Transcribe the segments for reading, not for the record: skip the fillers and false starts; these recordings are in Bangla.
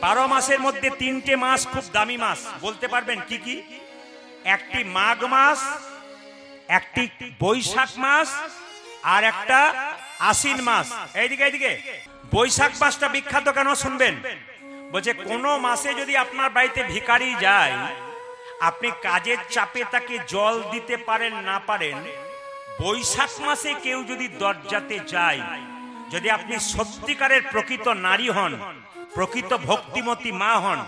12 মাসের মধ্যে 3টে মাস খুব দামি মাস, বলতে পারবেন কি কি? একটি মাঘ মাস, একটি বৈশাখ মাস, আর একটা আশ্বিন মাস। এইদিকে এইদিকে, বৈশাখ মাসটা বিখ্যাত কেন শুনবেন। বলছে কোন মাসে যদি আপনার বাড়িতে ভিখারি যায়, আপনি কাজের চাপে তাকে জল দিতে পারেন না পারেন, বৈশাখ মাসে কেউ যদি দরজাতে যায়, যদি আপনি সত্যিকারের প্রকৃত নারী হন, প্রকৃত ভক্তিমতী মা হন,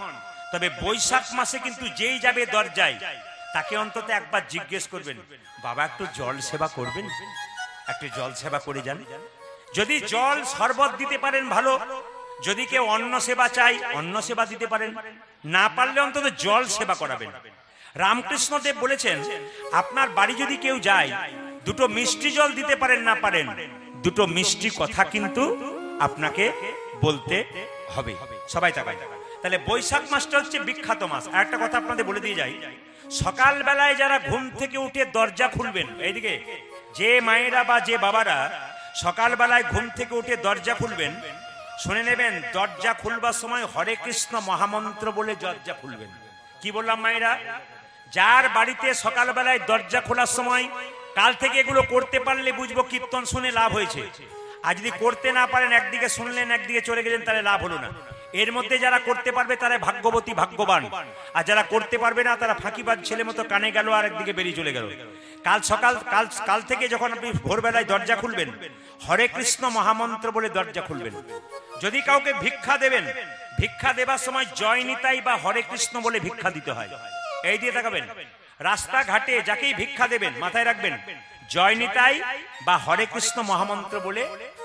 তবে বৈশাখ মাসে কিন্তু যেই যাবে দরজায় তাকে অন্তত একবার জিজ্ঞেস করবেন, বাবা একটু জল সেবা করবেন, একটু জল সেবা করে যান। যদি জল শরবত দিতে পারেন ভালো, যদি কেউ অন্ন সেবা চাই অন্ন সেবা দিতে পারেন, না পারলে অন্তত জল সেবা করাবেন। রামকৃষ্ণদেব বলেছেন, আপনার বাড়ি যদি কেউ যায়, দুটো মিষ্টি জল দিতে পারেন না পারেন, দুটো মিষ্টি কথা কিন্তু আপনাকে বলতে হবে। সবাই তাকায়। তাহলে বৈশাখ মাসটা হচ্ছে বিখ্যাত মাস। আর একটা কথা আপনাদের বলে দিয়ে যাই, সকাল বেলায় যারা ঘুম থেকে উঠে দরজা খুলবেন, এইদিকে যে মায়েরা বা যে বাবারা সকাল বেলায় ঘুম থেকে উঠে দরজা খুলবেন, শুনে নেবেন, দরজা খুলবার সময় হরে কৃষ্ণ মহামন্ত্র বলে দরজা খুলবেন। কি বললাম মায়েরা? যার বাড়িতে সকাল বেলায় দরজা খোলার সময়, কাল থেকে এগুলো করতে পারলে বুঝবো কীর্তন শুনে লাভ হয়েছে। আর যদি করতে না পারেন, একদিকে শুনলেন একদিকে চলে গেলেন, তাহলে লাভ হলো না। এর মধ্যে যারা করতে পারবে তারা ভাগ্যবতী ভাগ্যবান, আর যারা করতে পারবে না তারা ফাঁকিবাজ ছেলে মতো কানে গেল আর একদিকে বেরিয়ে চলে গেল। কাল থেকে যখন আপনি ভোরবেলায় দরজা খুলবেন, হরে কৃষ্ণ মহামন্ত্র বলে দরজা খুলবেন। যদি কাউকে ভিক্ষা দেবেন, ভিক্ষা দেবার সময় জয় নিতাই বা হরে কৃষ্ণ বলে ভিক্ষা দিতে হয়। এই দিয়ে তাকাবেন। রাস্তাঘাটে যাকেই ভিক্ষা দেবেন, মাথায় রাখবেন, জয় নিতাই বা হরে কৃষ্ণ মহামন্ত্র বলে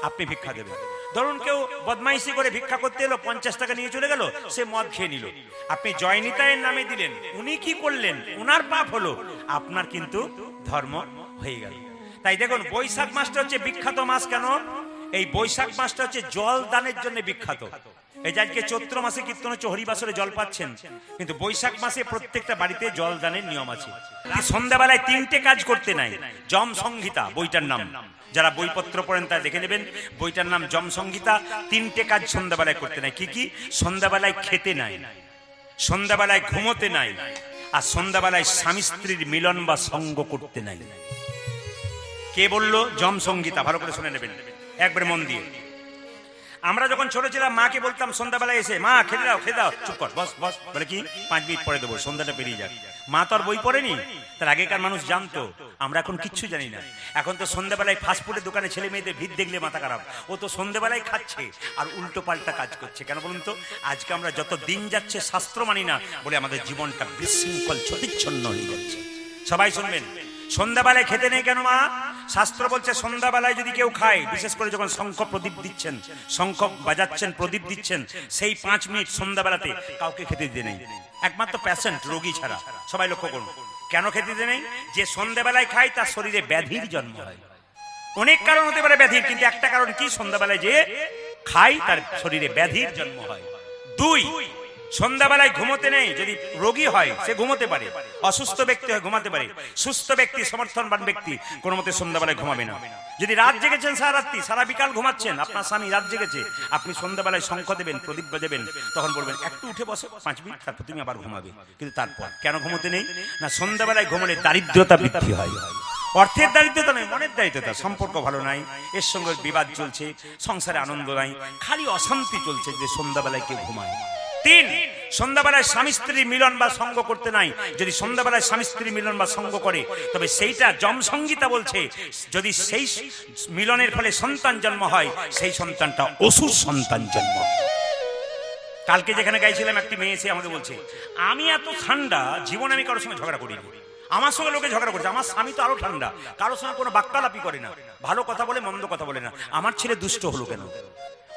আপনি ভিক্ষা দেবেন। ধরুন কেউ বদমাইশি করে ভিক্ষা করতে এলো, 50 টাকা নিয়ে চলে গেল, সে মদ খেয়ে নিল, আপনি জয় নিতাইয়ের নামে দিলেন, উনি কি করলেন? উনার পাপ হলো, আপনার কিন্তু ধর্ম হয়ে গেল। তাই দেখুন, বৈশাখ মাসটা হচ্ছে বিখ্যাত মাস। কেন? এই বৈশাখ মাসটা হচ্ছে জল দানের জন্য বিখ্যাত। এই যে আজকে চৈত্র মাসে কীর্তন হচ্ছে, হরিবাসরে জল পাচ্ছেন, কিন্তু বৈশাখ মাসে প্রত্যেকটা বাড়িতে জল দানের নিয়ম আছে। সন্ধ্যাবেলায় 3টে কাজ করতে নাই। যম সংহিতা বইটার নাম, যারা বইপত্র পড়েন তারা দেখে নেবেন, বইটার নাম যম সংহিতা। 3টে কাজ সন্ধ্যাবেলায় করতে নাই। কি কি? সন্ধ্যাবেলায় খেতে নাই, সন্ধ্যাবেলায় ঘুমোতে নাই, আর সন্ধ্যাবেলায় স্বামী স্ত্রীর মিলন বা সঙ্গ করতে নাই। কে বললো? যম সংহিতা। ভালো করে শুনে নেবেন একবার মন দিয়ে। আমরা যখন ছোট ছিলাম, মাকে বলতাম সন্ধ্যাবেলায় এসে, মা খেতে দাও খেতে দাও, চুপ কর, বস বস, বলে কি 5 মিনিট পরে দেবো, সন্ধ্যাটা পেরিয়ে যাক। মা তো আর বই পড়েনি, তার আগেকার মানুষ জানতো। আমরা এখন কিচ্ছু জানি না। এখন তো সন্ধ্যাবেলায় ফাস্টফুডের দোকানে ছেলে মেয়েদের ভিড় দেখলে মাথা খারাপ। ও তো সন্ধ্যাবেলায় খাচ্ছে আর উল্টো পাল্টা কাজ করছে। কেন বলুন তো? আজকে আমরা যত দিন যাচ্ছে শাস্ত্র মানি না বলে আমাদের জীবনটা বিশৃঙ্খল ছদিচ্ছন্ন হয়ে যাচ্ছে। সবাই শুনবেন, সন্ধ্যাবেলায় খেতে নেই কেন মা? শাস্ত্র বলছে সন্ধ্যাবেলায় যদি কেউ খায়, বিশেষ করে যখন শঙ্খ প্রদীপ দিচ্ছেন, শঙ্খ বাজাচ্ছেন, প্রদীপ দিচ্ছেন, সেই 5 মিনিট সন্ধ্যাবেলাতে কাউকে খেতে দিতে নেই, একমাত্র পেশেন্ট রোগী ছাড়া। সবাই লক্ষ্য করুন, কেন খেতে দিতে নেই? যে সন্ধ্যাবেলায় খায় তার শরীরে ব্যাধির জন্ম হয়। অনেক কারণ হতে পারে ব্যাধির, কিন্তু একটা কারণ কি? সন্ধ্যাবেলায় যে খায় তার শরীরে ব্যাধির জন্ম হয়। 2, সন্ধ্যাবেলায় ঘুমোতে নেই। যদি রোগী হয় সে ঘুমোতে পারে, অসুস্থ ব্যক্তি হয় ঘুমাতে পারে, সুস্থ ব্যক্তি সমর্থনবান ব্যক্তি কোনো মতে সন্ধ্যাবেলায় ঘুমাবে না। যদি রাত জেগেছেন সারা রাত্রি, সারা বিকাল ঘুমাচ্ছেন, আপনার স্বামী রাত জেগেছে, আপনি সন্ধ্যাবেলায় শঙ্খ দেবেন, প্রদীপ দেবেন, তখন বলবেন একটু উঠে বসো 5 মিনিট, তারপর তুমি আবার ঘুমাবে। কিন্তু তারপর কেন ঘুমোতে নেই? না, সন্ধ্যাবেলায় ঘুমলে দারিদ্রতা বৃদ্ধি হয়। অর্থের দারিদ্রতা নয়, মনের দারিদ্রতা। সম্পর্ক ভালো নাই, এর সঙ্গে বিবাদ চলছে, সংসারে আনন্দ নাই, খালি অশান্তি চলছে যে সন্ধ্যাবেলায় কেউ ঘুমায়। 3, সন্ধ্যাবেলায় স্বামী স্ত্রীর মিলন বা সঙ্গ করতে নাই। যদি সন্ধ্যাবেলায় স্বামী স্ত্রীর মিলন বা সঙ্গ করে, তবে সেইটা যম সংহিতা বলছে, যদি সেই মিলনের ফলে সন্তান জন্ম হয়, সেই সন্তানটা অসুর সন্তান জন্ম। কালকে যেখানে গাইছিলাম, একটি মেয়ে এসে আমাকে বলছে, আমি এত ঠান্ডা, জীবনে আমি কারোর সঙ্গে ঝগড়া করিনি। আমার সঙ্গে লোকে ঝগড়া করছে, আমার স্বামী তো আরো ঠান্ডা, কারোর সঙ্গে কোনো বাক্যালাপি করে না, ভালো কথা বলে মন্দ কথা বলে না। আমার ছেলে দুষ্ট হলো কেন?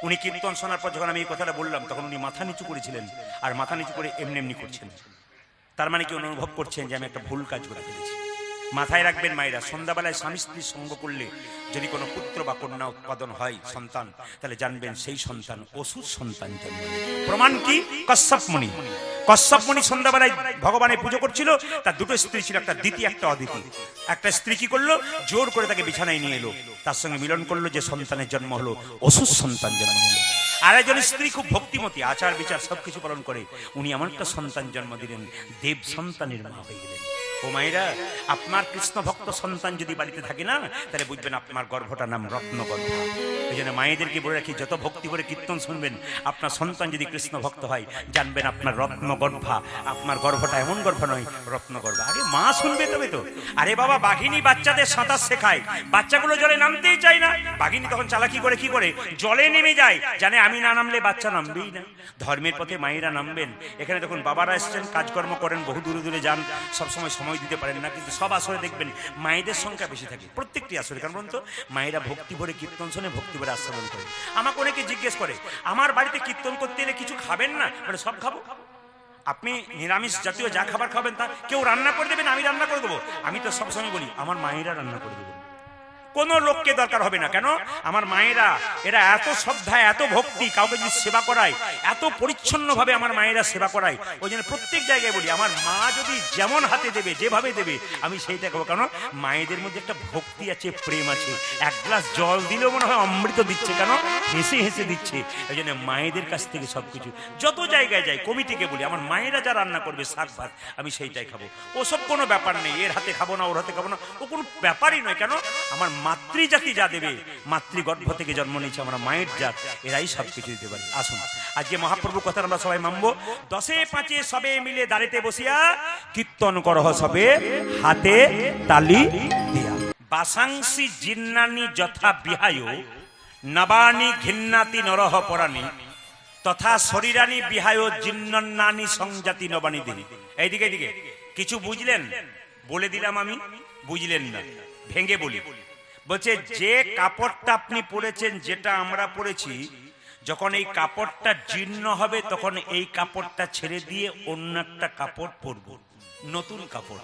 উনি কীর্তন শোনার পর যখন আমি এই কথাটা বললাম, তখন উনি মাথা নিচু করেছিলেন, আর মাথা নিচু করে এমনি এমনি করছেন। তার মানে কি অনুভব করছেন যে আমি একটা ভুল কাজ করে ফেলেছি। মাথায় রাখবেন মায়েরা, সন্ধ্যাবেলায় স্বামী স্ত্রীর সঙ্গ করলে যদি কোনো পুত্র বা কন্যা উৎপাদন হয়, সন্তান, তাহলে জানবেন সেই সন্তান অসুর সন্তান জন্ম। প্রমাণ কি? কশ্যপ মুনি। কশ্যপ মুনি সন্ধ্যাবেলায় ভগবানের পুজো করছিল, তার 2টো স্ত্রী ছিল, একটা দিতি একটা অদিতি। একটা স্ত্রী কি করলো? জোর করে তাকে বিছানায় নিয়ে এলো, তার সঙ্গে মিলন করলো, যে সন্তানের জন্ম হলো অসুর সন্তান জন্ম হলো। আর একজন স্ত্রী খুব ভক্তিমতী, আচার বিচার সবকিছু পালন করে, উনি এমন একটা সন্তান জন্ম দিলেন, দেব সন্তানের মা হয়ে গেলেন। ও মায়েরা, আপনার কৃষ্ণ ভক্ত সন্তান যদি বাড়িতে থাকে না, তাহলে বুঝবেন আপনার গর্ভটার নাম রত্নগর্ভা। এই জন্য মায়েদেরকে বলে রাখি, যত ভক্তি করে কীর্তন শুনবেন, আপনার সন্তান যদি কৃষ্ণ ভক্ত হয়, জানবেন আপনার রত্নগর্ভা, আপনার গর্ভটা এমন গর্ভ নয়, রত্নগর্ভা। আরে মা শুনবে তবে তো। আরে বাবা, বাঘিনী বাচ্চাদের সাঁতার শেখায়, বাচ্চাগুলো জলে নামতেই চায় না, বাঘিনী তখন চালাকি করে কি করে, জলে নেমে যায়, জানে আমি না নামলে বাচ্চা নামবেই না। ধর্মের পথে মায়েরা নামবেন। এখানে দেখুন বাবারা এসছেন, কাজকর্ম করেন, বহু দূরে দূরে যান, সবসময় সময় দিতে পারেন না, কিন্তু সব আসরে দেখবেন মায়েদের সংখ্যা বেশি থাকে, প্রত্যেকটি আসরে। কারণ বলুন তো, মায়েরা ভক্তি ভরে কীর্তন শোনে, ভক্তি ভরে আস্বাদন করে। আমাকে অনেকে জিজ্ঞেস করে, আমার বাড়িতে কীর্তন করতে এলে কিছু খাবেন না? মানে সব খাবো। আপনি নিরামিষ জাতীয় যা খাবার খাবেন তা কেউ রান্না করে দেবেন, আমি রান্না করে দেবো? আমি তো সবসময় বলি, আমার মায়েরা রান্না করে দেবেন, কোনো লোককে দরকার হবে না। কেন? আমার মায়েরা, এরা এত শ্রদ্ধা, এত ভক্তি, কাউকে যদি সেবা করায়, এত পরিচ্ছন্ন ভাবে আমার মায়েরা সেবা করায়। ওই জন্য প্রত্যেক জায়গায় বলি, আমার মা যদি যেমন হাতে দেবে, যেভাবে দেবে, আমি সেইটা খাবো। কেন? মায়েদের মধ্যে একটা ভক্তি আছে, প্রেম আছে। এক গ্লাস জল দিলেও মনে হয় অমৃত দিচ্ছে। কেন? হেসে হেসে দিচ্ছে। ওই জন্য মায়েদের কাছ থেকে সবকিছু, যত জায়গায় যাই, কমিটিকে বলি, আমার মায়েরা যা রান্না করবে শাক ভাত, আমি সেইটাই খাবো। ওসব কোনো ব্যাপার নেই, এর হাতে খাবো না, ওর হাতে খাবো না, ও কোনো ব্যাপারই নয়। কেন? আমার মাতৃজাতি যা দেবে, মাতৃগর্ভ থেকে জন্ম নিয়েছে আমরা মায়ের জাত, এরাই সবকিছু দিতে পারে। আসুন আজকে মহাপ্রভু কথা আমরা সবাই মানবো। 10-5 সবে মিলে দাঁড়িতে বসিয়া কীর্তন করহ সবে, হাতে তালি দিয়া। বাসাংসি জিন্নানি যথা বিহায়, নবানি ঘিন্নাতি নরহ পরাণী, তথা শরীরানি বিহায় জিন্নানি সংজাতি নবানি দিনী। এইদিকে এইদিকে কিছু বুঝলেন? বলে দিলাম আমি, বুঝলেন না, ভেঙে বলি। বলছে, যে কাপড়টা আপনি পরেছেন, যেটা আমরা পরেছি, যখন এই কাপড়টা জীর্ণ হবে, তখন এই কাপড়টা ছেড়ে দিয়ে অন্য একটা কাপড় পরব, নতুন কাপড়।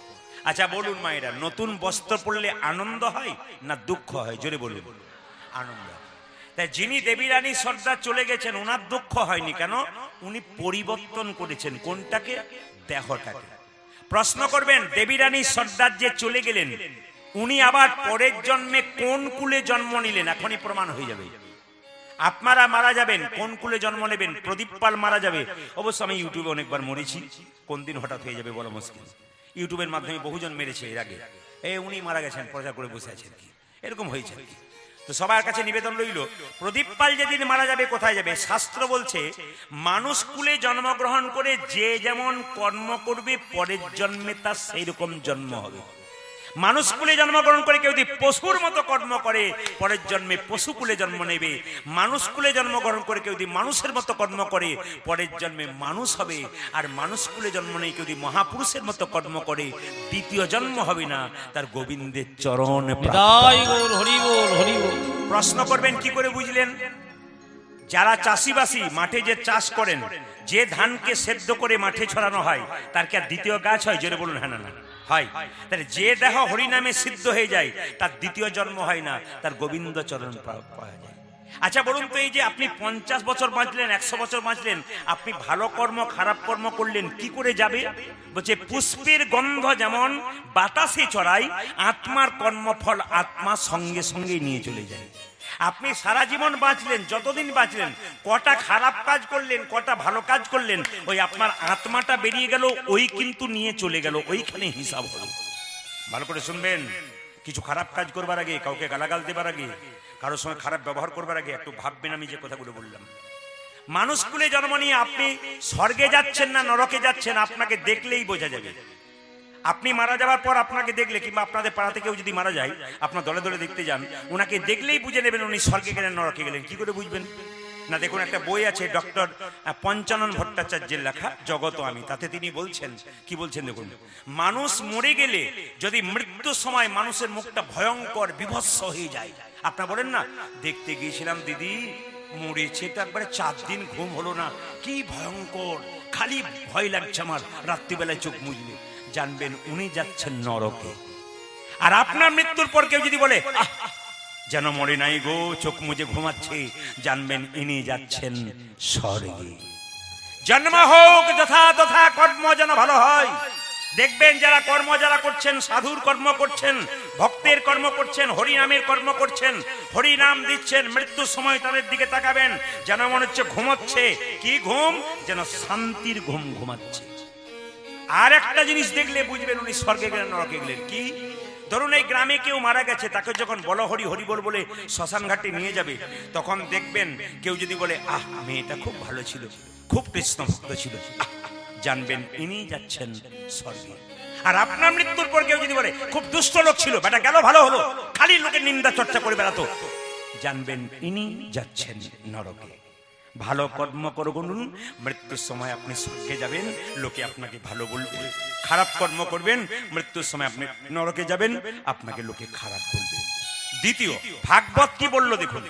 আচ্ছা বলুন মায়েরা, নতুন বস্ত্র পরলে আনন্দ হয় না দুঃখ হয়? জোরে বলুন। আনন্দ। তাই যিনি দেবী রানী সর্দার চলে গেছেন, ওনার দুঃখ হয়নি। কেন? উনি পরিবর্তন করেছেন কোনটাকে? দেহটাকে। প্রশ্ন করবেন, দেবী রানী সর্দার যে চলে গেলেন, উনি আবার পরের জন্মে কোন কুলে জন্ম নিলেন? এখনই প্রমাণ হয়ে যাবে। আপনারা মারা যাবেন, কোন কুলে জন্ম নেবেন? প্রদীপ পাল মারা যাবে। অবশ্য আমি ইউটিউবে অনেকবার মরেছি, কোন দিন হঠাৎ হয়ে যাবে বলা মুশকিল। ইউটিউবের মাধ্যমে বহুজন মেরেছে এর আগে, উনি মারা গেছেন, প্রচার করে বসে আছেন, কি এরকম হয়েছে। তো সবার কাছে নিবেদন রইল, প্রদীপ পাল যেদিন মারা যাবে, কোথায় যাবে? শাস্ত্র বলছে, মানুষ কুলে জন্মগ্রহণ করে যে যেমন কর্ম করবে, পরের জন্মে তার সেই রকম জন্ম হবে। মানুষ কুলে জন্মগ্রহণ করে কেউ যদি পশুর মতো কর্ম করে, পরের জন্মে পশু কুলে জন্ম নেবে। মানুষ কুলে জন্মগ্রহণ করে কেউ যদি মানুষের মতো কর্ম করে, পরের জন্মে মানুষ হবে। আর মানুষ কুলে জন্ম নেই কেউ যদি মহাপুরুষের মতো কর্ম করে, দ্বিতীয় জন্ম হবে না, তার গোবিন্দের চরণ। প্রশ্ন করবেন, কি করে বুঝলেন? যারা চাষিবাসী, মাঠে যে চাষ করেন, যে ধানকে সেদ্ধ করে মাঠে ছড়ানো হয়, তার কি আর দ্বিতীয় গাছ হয়? জোরে বলুন। হ্যাঁ না হয়। তাহলে যে দেহ হরিনামে সিদ্ধ হয়ে যায়, তার দ্বিতীয় জন্ম হয় না, তার গোবিন্দ চরণ পাওয়া যায়। আচ্ছা বলুন তো, এই যে আপনি 50 বছর বাঁচলেন, 100 বছর বাঁচলেন, আপনি ভালো কর্ম খারাপ কর্ম করলেন, কি করে যাবে? বলছে, পুষ্পের গন্ধ যেমন বাতাসে ছড়ায়, আত্মার কর্মফল আত্মা সঙ্গে সঙ্গে নিয়ে চলে যায়। আপনি সারা জীবন বাঁচলেন, যতদিন বাঁচলেন, কটা খারাপ কাজ করলেন, কটা ভালো কাজ করলেন, ওই আপনার আত্মাটা বেরিয়ে গেল, ওই কিন্তু নিয়ে চলে গেল, ওইখানে হিসাব হলো। ভালো করে শুনবেন, কিছু খারাপ কাজ করবার আগে, কাউকে গালাগাল দেবার আগে, কারোর সঙ্গে খারাপ ব্যবহার করবার আগে একটু ভাববেন আমি যে কথাগুলো বললাম। মানুষ কুলে জন্ম নিয়ে আপনি স্বর্গে যাচ্ছেন না নরকে যাচ্ছেন, আপনাকে দেখলেই বোঝা যাবে। আপনি মারা যাওয়ার পর আপনাকে দেখলে, কিংবা আপনাদের পাড়াতে কেউ যদি মারা যায়, আপনার দলে দলে দেখতে যান, ওনাকে দেখলেই বুঝে নেবেন উনি স্বর্গে গেলেন নরকে গেলেন। কি করে বুঝবেন? না, দেখুন একটা বই আছে ডক্টর পঞ্চানন ভট্টাচার্যের লেখা, জগত আমি, তাতে তিনি বলছেন, কি বলছেন দেখুন, মানুষ মরে গেলে যদি মৃত্যুর সময় মানুষের মুখটা ভয়ঙ্কর বিভৎস হয়ে যায়, আপনারা বলেন না, দেখতে গিয়েছিলাম দিদি মরেছে, তো একবারে 4 দিন ঘুম হলো না, কি ভয়ঙ্কর, খালি ভয় লাগছে আমার, রাত্রিবেলায় চোখ মুজলে, জানবেন উনি যাচ্ছেন নরকে। আর আপনার মৃত্যুর পর কেউ যদি বলে যেন মরে নাই গো, চোখ মুজে ঘুমাচ্ছে, জানবেন ইনি যাচ্ছেন স্বর্গে। জন্ম হোক যথা তথা, কর্ম যেন ভালো হয়, দেখবেন যারা কর্ম যারা করছেন, সাধুর কর্ম করছেন, ভক্তের কর্ম করছেন, হরিনামের কর্ম করছেন, হরিনাম দিচ্ছেন, মৃত্যুর সময় তাদের দিকে তাকাবেন যেন মনে হচ্ছে ঘুমোচ্ছে। কি ঘুম? যেন শান্তির ঘুম ঘুমাচ্ছে। আর একটা জিনিস দেখলে বুঝবেন উনি স্বর্গে গেলেন নরকে গেলেন। কি? ধরুন এই গ্রামে কেউ মারা গেছে, তাকে যখন বলো হরি হরি বল বলে শ্মশান ঘাটে নিয়ে যাবে, তখন দেখবেন কেউ যদি বলে আহ মেয়েটা খুব ভালো ছিল, খুব কৃষ্ণ ভক্ত ছিল, জানবেন ইনি যাচ্ছেন স্বর্গে। আর আপনার মৃত্যুর পর কেউ যদি বলে খুব দুষ্ট লোক ছিল, বেটা গেল ভালো হলো, খালি লোকের নিন্দা চর্চা করে বেড়াতো, জানবেন ইনি যাচ্ছেন নরকে। ভালো কর্ম করুন, মৃত্যুর সময় আপনি স্বর্গে যাবেন, লোকে আপনাকে ভালো বলবে। খারাপ কর্ম করবেন, মৃত্যুর সময় আপনি নরকে যাবেন, আপনাকে লোকে খারাপ বলবে। দ্বিতীয়, ভাগবত কি বললো দেখুন।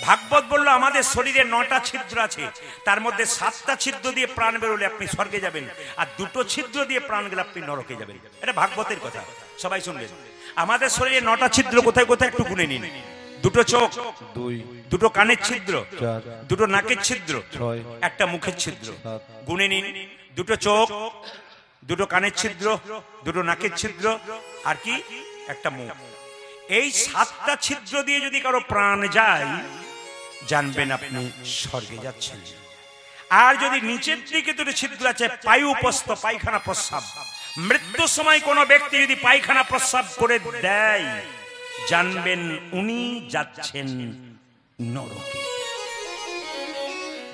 ভাগবত বললো আমাদের শরীরে 9টা ছিদ্র আছে, তার মধ্যে 7টা ছিদ্র দিয়ে প্রাণ বেরোলে আপনি স্বর্গে যাবেন, আর 2টো ছিদ্র দিয়ে প্রাণ গেলে আপনি নরকে যাবেন। এটা ভাগবতের কথা, সবাই শুনবেন। আমাদের শরীরে 9টা ছিদ্র কোথায় কোথায় একটু গুনে নিন। 2টো চোখ, 2টো কানের ছিদ্র, 2টো নাকের ছিদ্র, 1টা মুখের ছিদ্র। গুনে নিন। 2টো চোখ, 2টো কানের ছিদ্র, 2টো নাকের ছিদ্র, আর কি 1টা মুখ। এই 7টা ছিদ্র দিয়ে যদি কারো প্রাণ যায়, জানবেন আপনি স্বর্গে যাচ্ছেন। আর যদি নিচের দিকে 2টো ছিদ্র আছে, পায়ুপস্থ, পায়খানা প্রস্রাব, মৃত্যুর সময় কোনো ব্যক্তি যদি পায়খানা প্রস্রাব করে দেয়, জানবেন উনি যাচ্ছেন নরকে।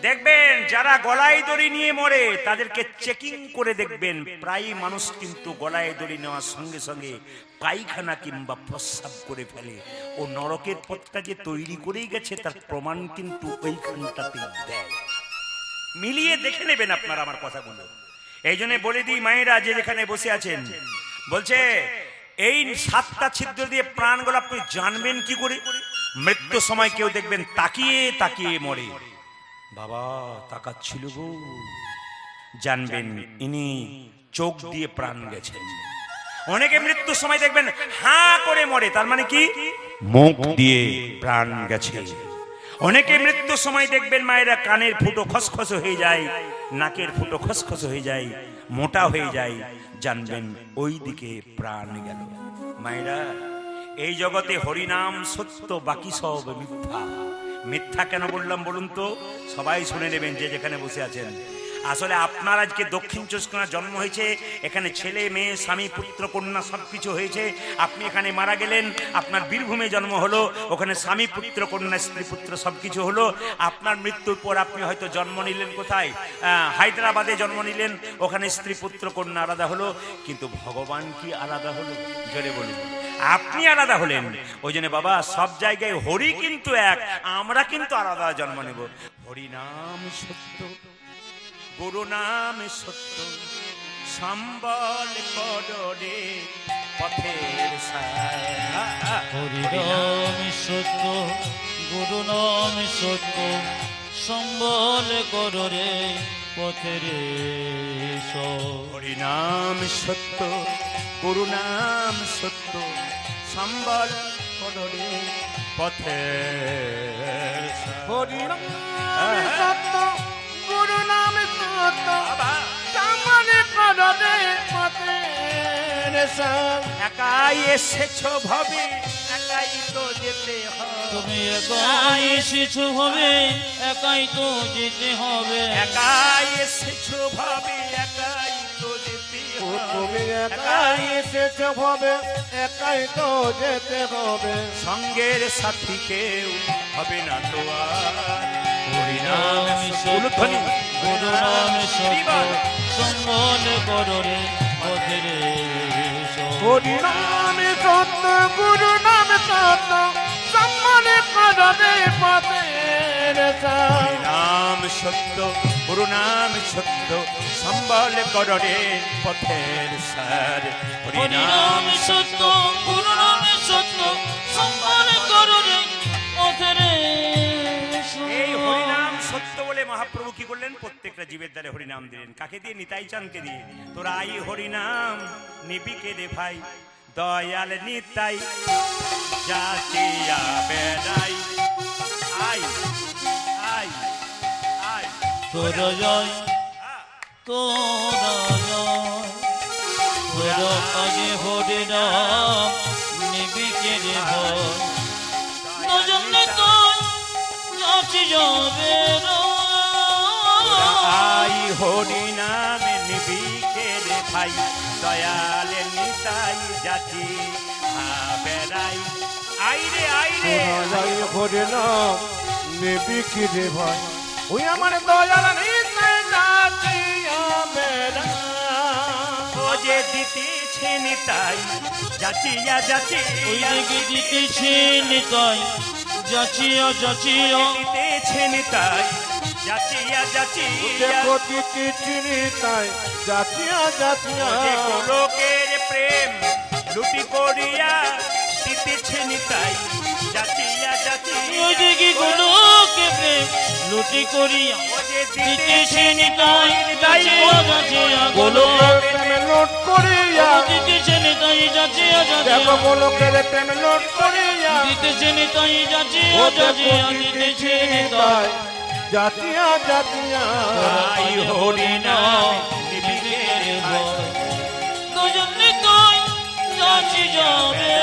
দেখবেন যারা গলায় দড়ি নিয়ে মরে তাদেরকে চেকিং করে দেখবেন, প্রায় মানুষ কিন্তু গলায় দড়ি নেওয়ার সঙ্গে সঙ্গে পায়খানা কিংবা প্রস্রাব করে ফেলে। ও নরকের পথটা যে তৈরি করেই গেছে তার প্রমাণ কিন্তু ওইখানটাতে দেয়। মিলিয়ে দেখে নেবেন আপনারা আমার কথাগুলো। এই জন্য বলে দিই মায়েরা যে যেখানে বসে আছেন, বলছে এই 7টা ছিদ্র দিয়ে প্রাণগুলো আপনি জানবেন কি করে? মৃত্যুর সময় কেউ দেখবেন তাকিয়ে তাকিয়ে মরে, বাবা তাকাচ্ছিল গো, জানবেন ইনি চোখ দিয়ে প্রাণ গেছেন। অনেকে মৃত্যুর সময় দেখবেন হাঁ করে মরে, তার মানে কি মুখ দিয়ে প্রাণ গেছে। অনেকে মৃত্যুর সময় দেখবেন মায়েরা কানের ফুটো খসখস হয়ে যায়, নাকের ফুটো খসখস হয়ে যায়, মোটা হয়ে যায়, জানবেন ওই দিকে প্রাণ গেল। মায়েরা এই জগতে হরিনাম সত্য, বাকি সব মিথ্যা। মিথ্যা কেন বললাম বলুন তো? সবাই শুনে নেবেন যে যেখানে বসে আছেন। আসলে আপনার আজকে দক্ষিণ চব্বিশ পরগনায় জন্ম হয়েছে, এখানে ছেলে মেয়ে স্বামী পুত্র কন্যা সবকিছু হয়েছে। আপনি এখানে মারা গেলেন, আপনার বীরভূমে জন্ম হলো, ওখানে স্বামী পুত্র কন্যা স্ত্রী পুত্র সবকিছু হলো। আপনার মৃত্যুর পর আপনি হয়তো জন্ম নিলেন কোথায়? হায়দ্রাবাদে জন্ম নিলেন, ওখানে স্ত্রী পুত্র কন্যা আলাদা হলো, কিন্তু ভগবান কি আলাদা হলো? জোরে বলুন। আপনি আলাদা হলেন। ওই জন্য বাবা সব জায়গায় হরি কিন্তু এক, আমরা কিন্তু আলাদা জন্ম নেব। হরি নাম সত্য, গুরু নাম সত্য, সম্বল কররে পথের সার। হরি নাম সত্য, গুরু নাম সত্য, সম্বল কররে পথের সর। হরি নাম সত্য, গুরু নাম সত্য, সম্বল কররে পথের সার। হরি নাম সত্য, গুরু নাম সত্য, সম্বল কররে পথের সার। একাই এসেছো ভবে, একাই তো যেতে হবে। তুমি একাই এসেছো ভবে, একাই তো যেতে হবে। একাই এসেছো ভবে, একাই তো যেতে হবে। তুমি একাই এসেছো ভবে, একাই তো যেতে হবে। সঙ্গের সাথী কেউ হবে না তো আর। হরি নাম সত্য, গুরু নাম সত্য, সম্বল কররে পথের সর। হরি নাম সত্য, গুরু নাম সত্য, সম্বল কররে পথের সার। নাম সত্য, গুরু নাম সত্য, সম্বল কররে পথের সার। হরি নাম সত্য, গুরু নাম সত্য, সম্বল কররে পথের সর। এই হরিনাম সত্য বলে মহাপ্রভু কি করলেন? প্রত্যেকটা জীবের দ্বারে হরিনাম দিলেন। কাকে দিয়ে? নিতাই চাঁদকে দিয়ে। তোরা আই হরিনাম নিবিকে রে ভাই, দয়াল নিতাই যাচিয়া বেড়াই। আই আই আই তোর জয়, তোর জয়, তোর ভয় দুজনে তো যাচ্ছি যাবে আই হরি নামে নিবিকে রে ভাই দয়ালে নিতাই যাচ্ছি বেড়াই আইরে আইরে জয় হরে নাম নেবি কি রে ভাই ওই আমার দয়াল নিতাই যাচিয়া বেড়া ও যে দিতেছে নিতাই যাচিয়া ওই যাচিয়া দিকে দিতেছে নিতাই যাচিয়া যাচিয়া দিতেছে নিতাই যাচিয়া যাচিয়া দেখো কি চিনি তাই যাচিয়া যাচিয়া যে গোলকের প্রেম লুটি করিয়া দিতেছে নিতাই যাচিয়া ওই যাচিয়া দিকে গোলকে প্রেম লুটি করিয়া ও যে দিতেছে নিতাই যাচিয়া যাচিয়া গোলকের প্রেমে লোট করিয়া দিতেছে নিতাই যাচিয়া দেখো যাচিয়া গোলকের প্রেমে লোট করিয়া দিতেছে নিতাই যাচিয়া ও দেখো যাচিয়া কি দিতেছে চিনি নিতাই তাই যাচিয়া যাচিয়া আই হরি নাম নিবিকে রে ভাই দুজনে তুই যাচ্ছি যাবে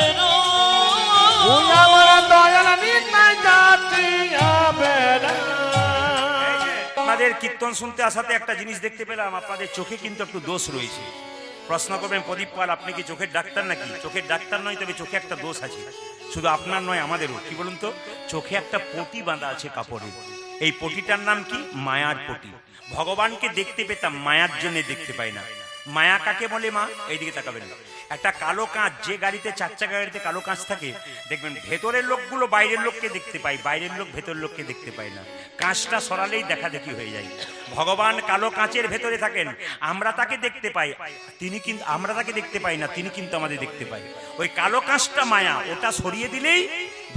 ওই আমার দয়াল নিতাই যাচিয়া বেড়া আপনাদের কীর্তন শুনতে আসাতে একটা জিনিস দেখতে পেলাম, আপনাদের চোখে কিন্তু একটু দোষ রয়েছে। প্রশ্ন করবেন প্রদীপ পাল আপনি কি চোখের ডাক্তার নাকি? চোখের ডাক্তার নয়, তবে চোখে একটা দোষ আছে, শুধু আপনার নয় আমাদেরও। কি বলুন তো? চোখে একটা পটি বাঁধা আছে কাপড়ে। এই পটিটার নাম কি? মায়ার পটি। ভগবানকে দেখতে পেতাম, মায়ার জন্য দেখতে পাই না। মায়া কাকে বলে মা? এইদিকে তাকাবেন। একটা কালো কাঁচ, যে গাড়িতে চার চাকা গাড়িতে কালো কাঁচ থাকে দেখবেন ভেতরের লোকগুলো বাইরের লোককে দেখতে পায়, বাইরের লোক ভেতরের লোককে দেখতে পায় না। কাঁচটা সরালেই দেখা দেখি হয়ে যায়। ভগবান কালো কাঁচের ভেতরে থাকেন, আমরা তাকে দেখতে পাই, তিনি কিন্তু আমরা তাকে দেখতে পাই না, তিনি কিন্তু আমাদের দেখতে পাই। ওই কালো কাঁচটা মায়া, ওটা সরিয়ে দিলেই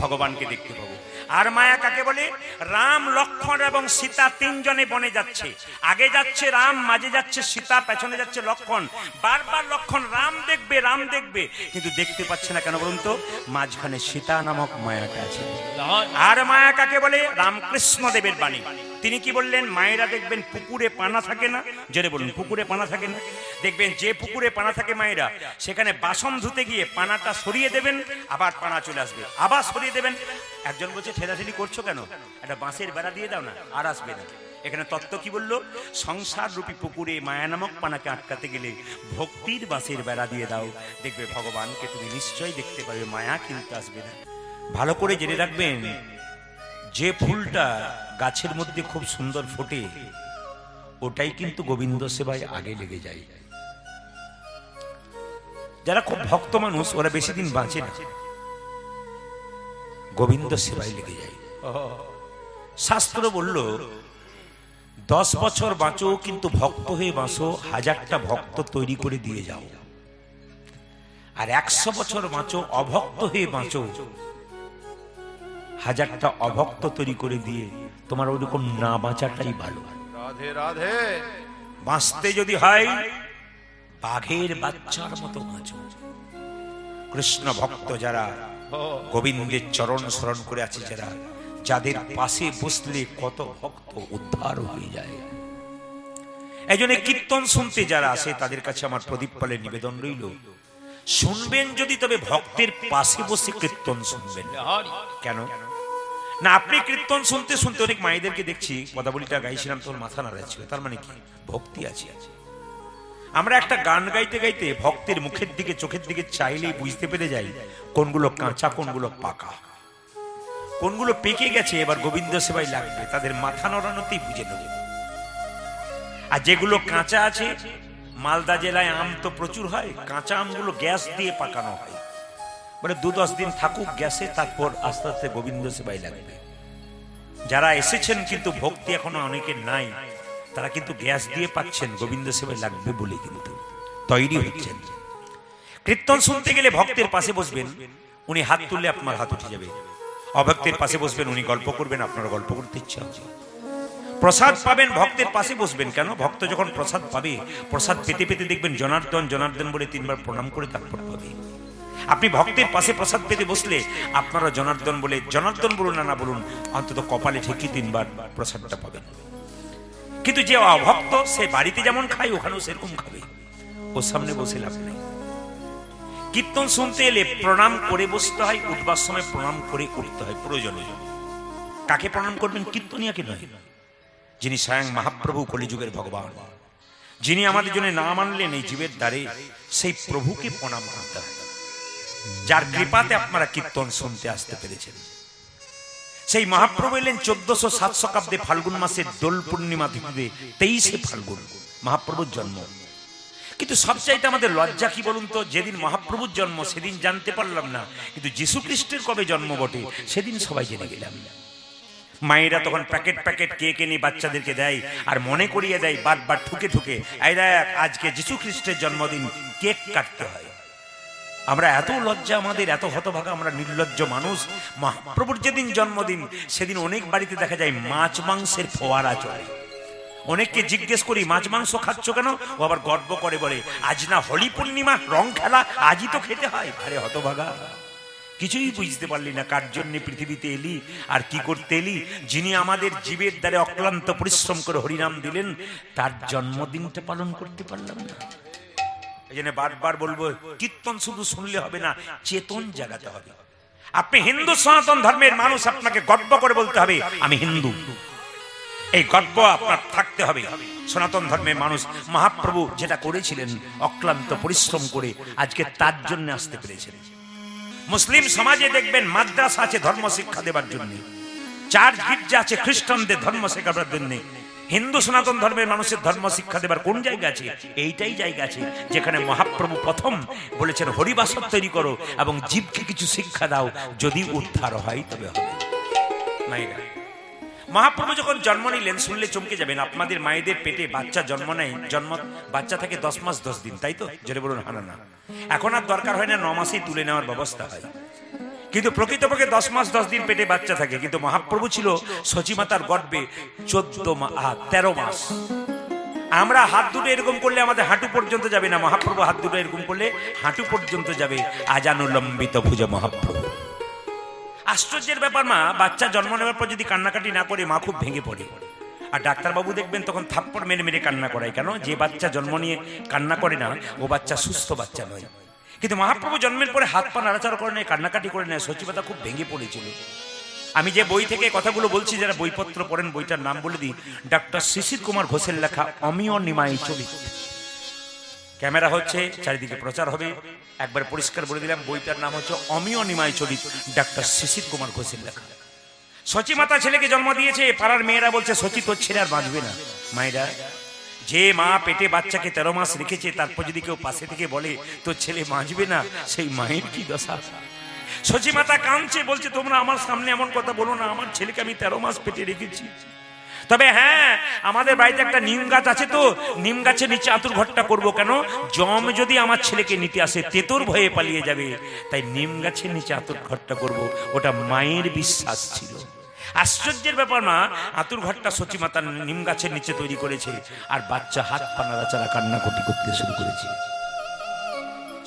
ভগবানকে দেখতে পাবো। আর মায়া কাকে বলে? রাম, লক্ষ্মণ এবং সীতা তিনজনে বনে যাচ্ছে। আগে যাচ্ছে রাম, মাঝে যাচ্ছে সীতা, পেছনে যাচ্ছে লক্ষ্মণ। বারবার লক্ষ্মণ রাম দেখবে, রাম দেখবে, কিন্তু দেখতে পাচ্ছে না। কেন বলুন তো? মাঝখানে সীতা নামক মায়াটা আছে। আর মায়া কাকে বলে? রামকৃষ্ণ দেবের বাণী। তিনি কি বললেন? মায়েরা দেখবেন পুকুরে পানা থাকে না, জেনে বলুন, পুকুরে পানা থাকে না? দেখবেন যে পুকুরে পানা থাকে মায়েরা, সেখানে বাসন ধুতে গিয়ে পানাটা সরিয়ে দেবেন, আবার পানা চলে আসবে, আবার সরিয়ে দেবেন। একজন বলছে ঠেলাঠেলি করছো কেন? একটা বাঁশের বেড়া দিয়ে দাও না, আর আসবে না। এখানে তত্ত্ব কি বললো? সংসার রূপী পুকুরে মায়া নামক পানাকে আটকাতে গেলে ভক্তির বাঁশের বেড়া দিয়ে দাও, দেখবে ভগবানকে তুমি নিশ্চয়ই দেখতে পাবে, মায়া কিন্তু আসবে না। ভালো করে জেনে রাখবেন, যে ফুলটা গাছের মধ্যে খুব সুন্দর ফোটে, ওটাই কিন্তু গোবিন্দ সেবায় আগে লেগে যায়। যারা খুব ভক্ত মানুষ, ওরা বেশি দিন বাঁচে না, গোবিন্দ সেবায় লেগে যায়। শাস্ত্র বলল 10 বছর বাঁচো, কিন্তু ভক্ত হয়ে বাঁচো, 1000টা ভক্ত তৈরি করে দিয়ে যাও। আর 100 বছর বাঁচো, অভক্ত হয়ে বাঁচো, 1000টা অভক্ত তৈরি করে দিয়ে তোমার ওরকম না বাঁচাটাই ভালো। রাধে রাধে। বাঁচতে যদি হয় বাঘের বাচ্চার মতো বাঁচো। কৃষ্ণ ভক্ত যারা, গোবিন্দের চরণ স্মরণ করে আছে যারা, যাদের পাশে বসলে কত ভক্ত উদ্ধার হয়ে যায়। এই জন্য কীর্তন শুনতে যারা আসে তাদের কাছে আমার প্রদীপ পালের নিবেদন রইল, শুনবেন যদি তবে ভক্তের পাশে বসে কীর্তন শুনবেন। কেন না? আপনি কীর্তন শুনতে শুনতে অনেক মায়েদেরকে দেখছি, পদাবলীটা গাইছিলাম তোর মাথা নাড়াচ্ছিল, তার মানে কি? ভক্তি আছে। আমরা একটা গান গাইতে গাইতে ভক্তের মুখের দিকে, চোখের দিকে চাইলেই বুঝতে পেরে যাই কোনগুলো কাঁচা, কোনগুলো পাকা, কোনগুলো পেকে গেছে, এবার গোবিন্দ সেবায় লাগবে, তাদের মাথা নড়ানোতেই বুঝে নেব। আর যেগুলো কাঁচা আছে, মালদা জেলায় আম তো প্রচুর হয়, কাঁচা আমগুলো গ্যাস দিয়ে পাকানো হয়, বলে 2-10 দিন থাকুক গ্যাসে, তারপর আস্তে আস্তে গোবিন্দ সেবায় লাগবে। যারা এসেছেন কিন্তু ভক্তি এখনো অনেকের নাই, তারা কিন্তু গ্যাস দিয়ে পাচ্ছেন, গোবিন্দ সেবায় লাগবে বলে কিন্তু তৈরি হচ্ছেন। কীর্তন শুনতে গেলে ভক্তের পাশে বসবেন, উনি হাত তুললে আপনার হাত উঠে যাবে। অভক্তের পাশে বসবেন, উনি গল্প করবেন, আপনার গল্প করতে ইচ্ছা হবে। প্রসাদ পাবেন, ভক্তের পাশে বসবেন। কেন? ভক্ত যখন প্রসাদ পাবে, প্রসাদ পেতে পেতে দেখবেন জনার্দন জনার্দন বলে 3 বার প্রণাম করে তারপর পাবে। আপনি ভক্তের পাশে প্রসাদ পেতে বসলে আপনারা জনার্দন বলে, জনার্দন বলুন না বলুন, অন্তত কপালে ঠেকি 3 বার প্রসাদটা পাবেন। কিন্তু যে অভক্ত, সে বাড়িতে যেমন খায় ওখানেও সেরকম খাবে, ওর সামনে বসে লাভ নেই। কীর্তন শুনতে এলে প্রণাম করে বসতে হয়, উঠবার সময় প্রণাম করে উঠতে হয় প্রয়োজনে। কাকে প্রণাম করবেন? কীর্তনিয়াকে নয়, যিনি স্বয়ং মহাপ্রভু কলিযুগের ভগবান, যিনি আমাদের জন্য না মানলেন এই জীবের দ্বারে, সেই প্রভুকে প্রণাম করতে হয়, যার কৃপাতে আপনারা কীর্তন শুনতে আসতে পেরেছেন। সেই মহাপ্রভু এলেন 1407 শতাব্দে ফাল্গুন মাসের দোল পূর্ণিমা তিথিতে, 23শে ফাল্গুন মহাপ্রভুর জন্ম। কিন্তু সবচাইতে আমাদের লজ্জা কি বলুন তো, যেদিন মহাপ্রভুর জন্ম সেদিন জানতে পারলাম না, কিন্তু যীশু খ্রিস্টের কবে জন্ম বটে সেদিন সবাই জেনে গেলাম। মায়েরা তখন প্যাকেট প্যাকেট কেক এনে বাচ্চাদেরকে দেয় আর মনে করিয়ে দেয় বারবার ঠুকে ঠুকে, এই দেখ আজকে যীশু খ্রিস্টের জন্মদিন, কেক কাটতে হয়। আমরা এত লজ্জা আমাদের, এত হতভাগা, আমরা নির্লজ্জ মানুষ। মহাপ্রভুর যেদিন জন্মদিন সেদিন অনেক বাড়িতে দেখা যায় মাছ মাংসের ফোয়ারা চলে। অনেককে জিজ্ঞেস করি মাছ মাংস খাচ্ছ কেন, ও আবার গর্ব করে বলে আজ না হোলি পূর্ণিমা, রং খেলা, আজই তো খেতে হয়। আরে হতভাগা, কিছুই বুঝতে পারলি না কার জন্য পৃথিবীতে এলি আর কি করতে এলি। যিনি আমাদের জীবের দ্বারে অক্লান্ত পরিশ্রম করে হরিনাম দিলেন, তার জন্মদিনটা পালন করতে পারলাম না। এই জন্য বারবার বলবো, কীর্তন শুধু শুনলে হবে না, চেতন জাগাতে হবে। আপনি হিন্দু সনাতন ধর্মের মানুষ, আপনাকে গর্ব করে বলতে হবে আমি হিন্দু, এই গর্ব আপনার থাকতে হবে। সনাতন ধর্মের মানুষ মহাপ্রভু যেটা করেছিলেন অক্লান্ত পরিশ্রম করে, আজকে তার জন্য আসতে পেরেছেন। মুসলিম সমাজে দেখবেন মাদ্রাসা আছে ধর্ম শিক্ষা দেবার জন্য, চার্চ গির্জা আছে খ্রিস্টানদের ধর্ম শেখাবার জন্য। হিন্দু সনাতন ধর্মের মানুষের ধর্ম শিক্ষা দেবার কোন জায়গা আছে? এইটাই জায়গা আছে যেখানে মহাপ্রভু প্রথম বলেছেন হরিবাসর তৈরি করো এবং জীবকে কিছু শিক্ষা দাও, যদি উদ্ধার হয় তবে হবে। মায়েরা, মহাপ্রভু যখন জন্ম নিলেন শুনলে চমকে যাবেন। আপনাদের মায়েদের পেটে বাচ্চা জন্ম নেয়, বাচ্চা থাকে 10 মাস 10 দিন, তাই তো? জোরে বলুন হানা না। এখন আর দরকার হয় না, 9 মাসেই তুলে নেওয়ার ব্যবস্থা হয়। কিন্তু প্রকৃতপক্ষে 10 মাস 10 দিন পেটে বাচ্চা থাকে। কিন্তু মহাপ্রভু ছিল সচিমাতার গর্ভে 13 মাস। আমরা হাত দুটো এরকম করলে আমাদের হাঁটু পর্যন্ত যাবে না, মহাপ্রভু হাত দুটো এরকম করলে হাঁটু পর্যন্ত যাবে। আজানুলম্বিত ভুজ মহাপ্রভু। আশ্চর্যের ব্যাপার, মা বাচ্চা জন্ম নেওয়ার পর যদি কান্নাকাটি না করে মা খুব ভেঙে পড়ে। আর ডাক্তারবাবু দেখবেন তখন থাপ্পড় মেরে মেরে কান্না করায়। কেন? যে বাচ্চা জন্ম নিয়ে কান্না করে না ও বাচ্চা সুস্থ বাচ্চা নয়। কিন্তু মহাপ্রভু জন্মের পরে হাত পা নাড়াচাড়া করে নেয়, কান্নাকাটি করে নেয়। সচিবাতা খুব ভেঙে পড়েছিল। আমি যে বই থেকে কথাগুলো বলছি, যারা বইপত্র পড়েন বইটার নাম বলে দিই, ডক্টর শিশির কুমার ঘোষের লেখা অমিয় নিমাই চলিত। ক্যামেরা হচ্ছে, চারিদিকে প্রচার হবে, একবার পরিষ্কার বলে দিলাম, বইটার নাম হচ্ছে অমিয় নিমাই চলিত, ডক্টর শিশির কুমার ঘোষের লেখা। সচিমাতা ছেলেকে জন্ম দিয়েছে, পাড়ার মেয়েরা বলছে সচি তোর ছেলে আর বাঁচবে না। মায়েরা, যে মা পেটে বাচ্চাকে 13 মাস রেখেছে, তারপর যদি কেউ পাশে থেকে বলে তোর ছেলে বাঁচবে না, সেই মায়ের কি দশা। সচিমাতা কাঁদছে, বলছে তোমরা আমার সামনে এমন কথা বলো না, আমার ছেলেকে আমি 13 মাস পেটে রেখেছি। তবে হ্যাঁ, আমাদের বাড়িতে একটা নিম গাছ আছে, তো নিম গাছের নিচে আতুর ঘরটা করবো কেন? জম যদি আমার ছেলেকে নিতে আসে তেতোর ভয়ে পালিয়ে যাবে, তাই নিম গাছের নিচে আতুর ঘরটা করব। ওটা মায়ের বিশ্বাস ছিল। আশ্চর্যের ব্যাপার, মা আতুর ঘরটা সচিমাতা নিম গাছের নিচে তৈরি করেছে, আর বাচ্চা হাত পা নাড়াচাড়া কান্নাকাটি করতে শুরু করেছে।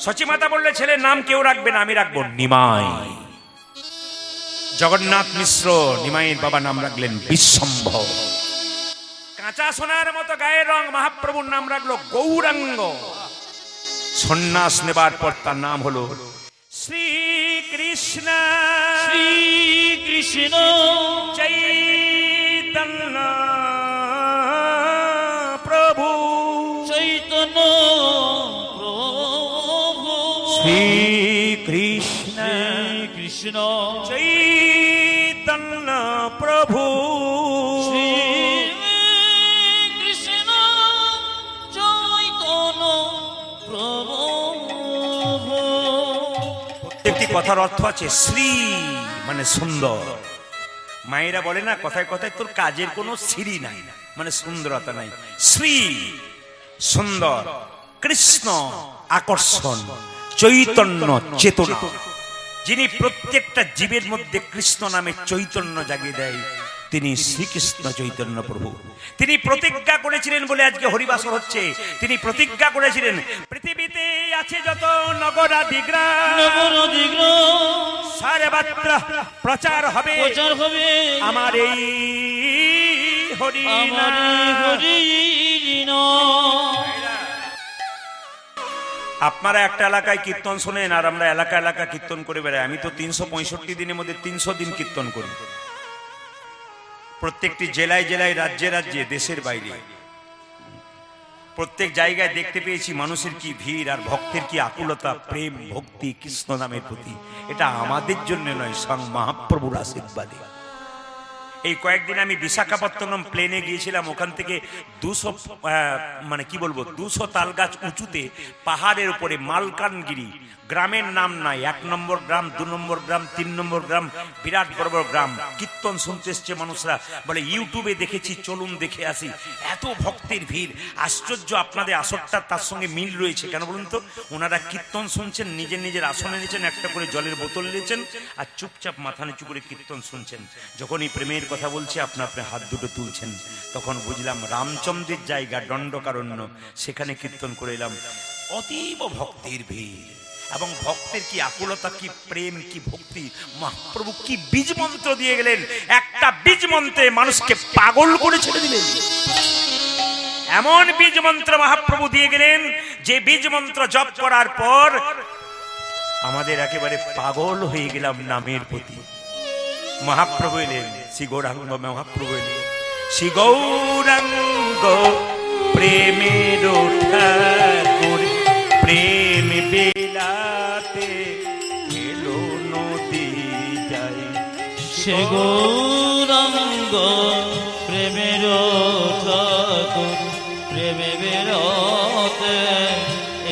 সচিমাতা বললে ছেলের নাম কেউ রাখবে না, আমি রাখবো নিমাই। জগন্নাথ মিশ্র নিমাইয়ের বাবা নাম রাখলেন বিশ্বম্ভর। কাঁচা সোনার মতো গায়ের রং, মহাপ্রভুর নাম রাখলো গৌরাঙ্গ। সন্ন্যাস নেবার পর তার নাম হলো শ্রীকৃষ্ণ। শ্রীকৃষ্ণ চৈতন্য প্রভু, চৈতন্য প্রভু। শ্রীকৃষ্ণ কৃষ্ণ চৈতন্য প্রভু, কৃষ্ণ চৈতন্য প্রভু। প্রত্যেকটি কথার অর্থ আছে। শ্রী মানে সুন্দর। মায়েরা বলে না কথায় কথায়, তোর কাজের কোনো শ্রী নাই, মানে সুন্দরতা নাই। শ্রী সুন্দর, কৃষ্ণ আকর্ষণ, চৈতন্য চেতনা। যিনি প্রত্যেকটা জীবের মধ্যে কৃষ্ণ নামে চৈতন্য জাগিয়ে দেয়, তিনি শ্রীকৃষ্ণ চৈতন্য প্রভু। তিনি প্রতিজ্ঞা করেছিলেন বলে আজকে হরিবাসর হচ্ছে। তিনি প্রতিজ্ঞা করেছিলেন, পৃথিবীতে আছে যত নগরাদিগ্রাম, সারবাত্র প্রচার হবে আমার এই হরি নাম। আপনারা একটা এলাকায় কীর্তন শোনেন আর আমরা এলাকা এলাকা কীর্তন করে বেড়াই। আমি তো 365 দিনের মধ্যে 300 দিন কীর্তন করি, প্রত্যেকটি জেলায় জেলায়, রাজ্যে রাজ্যে, দেশের বাইরে। প্রত্যেক জায়গায় দেখতে পেয়েছি মানুষের কি ভিড় আর ভক্তের কি আকুলতা, প্রেম ভক্তি কৃষ্ণ নামের প্রতি। এটা আমাদের জন্য নয়, স্বয়ং মহাপ্রভুর আশীর্বাদে। এই কয়েকদিন আমি বিশাখাপত্তনম প্লেনে গিয়েছিলাম। ওখান থেকে 200 মানে কি বলবো 200 তাল গাছ উঁচুতে পাহাড়ের উপরে মালকানগিরি গ্রামের নাম নাই, 1 নম্বর গ্রাম, 2 নম্বর গ্রাম, 3 নম্বর গ্রাম, বিরাট বড় বড় গ্রাম। কীর্তন শুনতে এসছে মানুষরা, বলে ইউটিউবে দেখেছি, চলুন দেখে আসি। এত ভক্তের ভিড়, আশ্চর্য। আপনাদের আসরটা তার সঙ্গে মিল রয়েছে কেন বলুন তো? ওনারা কীর্তন শুনছেন, নিজের নিজের আসনে নিয়েছেন, একটা করে জলের বোতল নিয়েছেন আর চুপচাপ মাথা নিচু করে কীর্তন শুনছেন। যখনই প্রেমের কথা বলছে আপনি আপনার হাত দুটো তুলছেন, তখন বুঝলাম রামচন্দ্রের জায়গা দণ্ডকারণ্য, সেখানে কীর্তন করে এলাম। অতীব ভক্তির ভিড় এবং ভক্তের কি আকুলতা, কি প্রেম, কি ভক্তি। মহাপ্রভু কি বীজ মন্ত্র দিয়ে গেলেন, একটা বীজ মন্ত্রে মানুষকে পাগল করে ছেড়ে দিলেন। এমন বীজ মন্ত্র মহাপ্রভু দিয়ে গেলেন যে বীজ মন্ত্র জপ করার পর আমাদের একেবারে পাগল হয়ে গেলাম নামের প্রতি। মহাপ্রভু এলেন, শ্রী গৌরাঙ্গ মহাপ্রভু এলেন। শ্রী গৌরাঙ্গ প্রেমের ঠাকুর, প্রেম বিলাতে এলো নদী যায়। সে গৌরাঙ্গ প্রেমের ঠাকুর, প্রেমে বেরোতে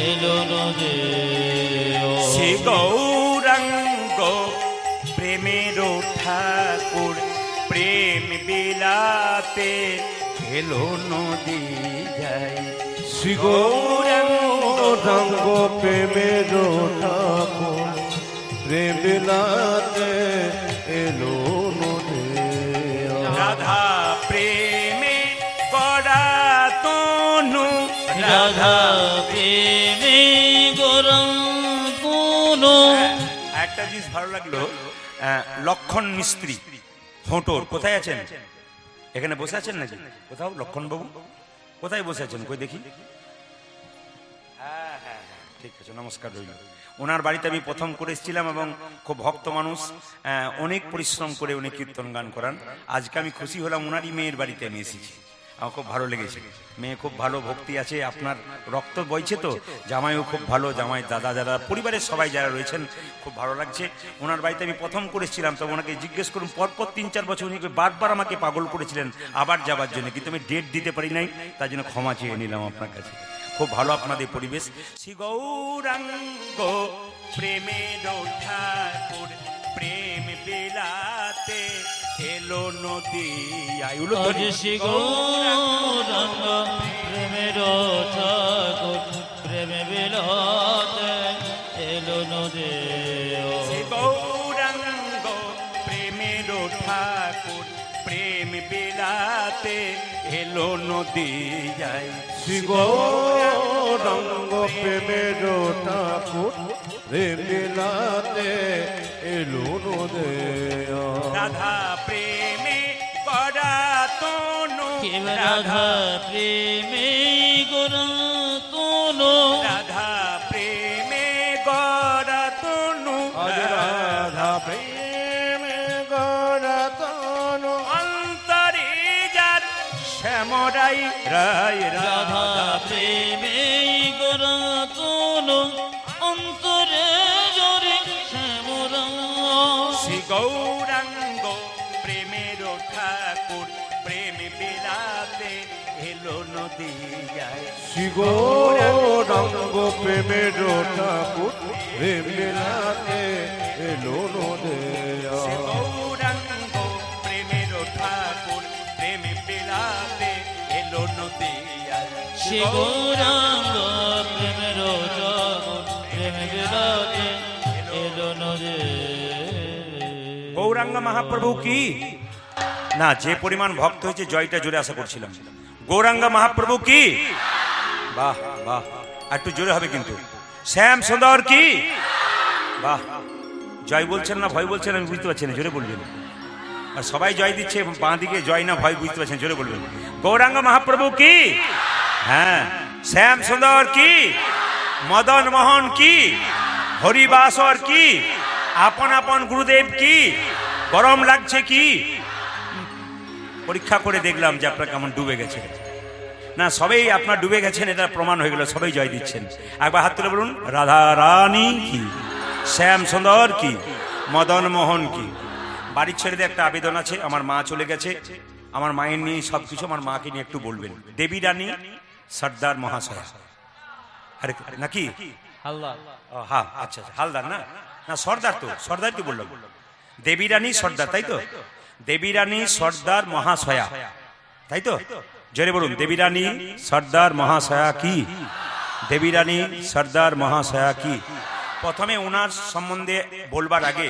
এলো নদী। শ্রী গৌরাঙ্গ প্রেমের ঠাকুর, প্রেম বিলাতে এলো নদী যায়। শ্রী গৌরাঙ্গ প্রেমের ঠাকুর, প্রেম বিলাতে এলো নদী। রাধা প্রেমে গড়া তনু, রাধা প্রেমে গৌরাঙ্গ। একটা জিনিস ভালো লাগলো, লক্ষণ মিস্ত্রি ফোঁটোর কোথায় আছেন? এখানে বসে আছেন নাকি কোথাও? লক্ষণ বাবু কোথায় বসে আছেন? কই দেখি। হ্যাঁ হ্যাঁ হ্যাঁ, ঠিক আছে, নমস্কার রইল। ওনার বাড়িতে আমি প্রথম করে এসেছিলাম এবং খুব ভক্ত মানুষ, অনেক পরিশ্রম করে উনি কীর্তন গান করান। আজকে আমি খুশি হলাম, ওনারই মেয়ের বাড়িতে আমি এসেছি। আমার খুব ভালো লেগেছে, মেয়ে খুব ভালো ভক্তি আছে, আপনার রক্ত বইছে তো। জামাইও খুব ভালো, জামাই দাদা যারা পরিবারের সবাই যারা রয়েছেন খুব ভালো লাগছে। ওনার বাড়িতে আমি প্রথম করেছিলাম, তো ওনাকে জিজ্ঞেস করুন, পরপর 3-4 বছর উনি বারবার আমাকে পাগল করেছিলেন আবার যাবার জন্য, কিন্তু আমি ডেট দিতে পারি নাই, তার জন্য ক্ষমা চেয়ে নিলাম আপনার কাছে। খুব ভালো আপনাদের পরিবেশ। শ্রী গৌরাঙ্গ প্রেমের ঠাকুর, প্রেম বিলাতে এলো নদী আইলো। শ্রী গৌরাঙ্গ প্রেমের ঠাকুর, প্রেমে বেরোতে এলো নদী। শ্রী গৌরাঙ্গ প্রেমের ঠাকুর, প্রেম বিলাতে এলো নদী যায়। শ্রী গৌরাঙ্গ প্রেমের ঠাকুর, প্রেম বিলাতে এলো নদী। রাধা প্রেমে গড়া তনু, রাধা প্রেমে গৌরাঙ্গ। রাধা প্রেমে গড়া তনু, রাধা প্রেমে গড়া তনু, অন্তরে যার শ্যামরাই রায়। রাধা প্রেমে গৌরাঙ্গ, অন্তরে জরে শ্যামরাঙ্গ। শ্রী গৌরাঙ্গ প্রেমের ঠাকুর, প্রেম বিলাতে এলো নদী যায়। শ্রী গৌরাঙ্গ প্রেমের ঠাকুর, প্রেম বিলাতে এলো নদী। শ্রী গৌরাঙ্গ প্রেমের ঠাকুর, প্রেম বিলাতে এলো নদী যায়। শ্রী গৌরাঙ্গ প্রেমের ঠাকুর, প্রেমে বেরোতে এলো নদী। গৌরাঙ্গ মহাপ্রভু কি না, যে পরিমাণ ভক্ত হয়েছে জয়টা জোরে আশা করছিলাম। গৌরাঙ্গ মহাপ্রভু কি, বাহ বাহ, একটু জোরে হবে কিন্তু। শ্যাম সুন্দর কি, বাহ। জয় বলছেন না ভয় বলছেন আমি বুঝতে পারছি না, জোরে বলবেন। আর সবাই জয় দিচ্ছে, বাঁ দিকে জয় না ভয় বুঝতে পারছেন, জোরে বলবেন। গৌরাঙ্গ মহাপ্রভু কি, হ্যাঁ। শ্যাম সুন্দর কি, মদন মোহন কি, হরিবাসর কি, আপন আপন গুরুদেব কি, গরম লাগছে কি? পরীক্ষা করে দেখলাম যে আপনার কেমন ডুবে গেছে। না, সবাই আপনার ডুবে গেছেন, এটা প্রমাণ হয়ে গেল, সবাই জয় দিচ্ছেন। একবার হাত তুলে বলুন, রাধা রানী কি, শ্যাম সুন্দর কি, মদন মোহন কি। বাড়ির ছেড়ে একটা আবেদন আছে, আমার মা চলে গেছে, আমার মায়ের নিয়ে সবকিছু, আমার মাকে নিয়ে একটু বলবেন। দেবী রানী সর্দার মহাশয়, আরে নাকি হালদার। হ্যাঁ, আচ্ছা আচ্ছা, হালদার না, না সর্দার, তো সর্দার তো বললাম। দেবী রানী সর্দার, তাই তো? দেবী রানী সর্দার মহাশয়া, তাই তো? জোরে বলুন, দেবী রানী সর্দার মহাশয়া কি, দেবী রানী সর্দার মহাশয়া কি। প্রথমে ওনার সম্বন্ধে বলবার আগে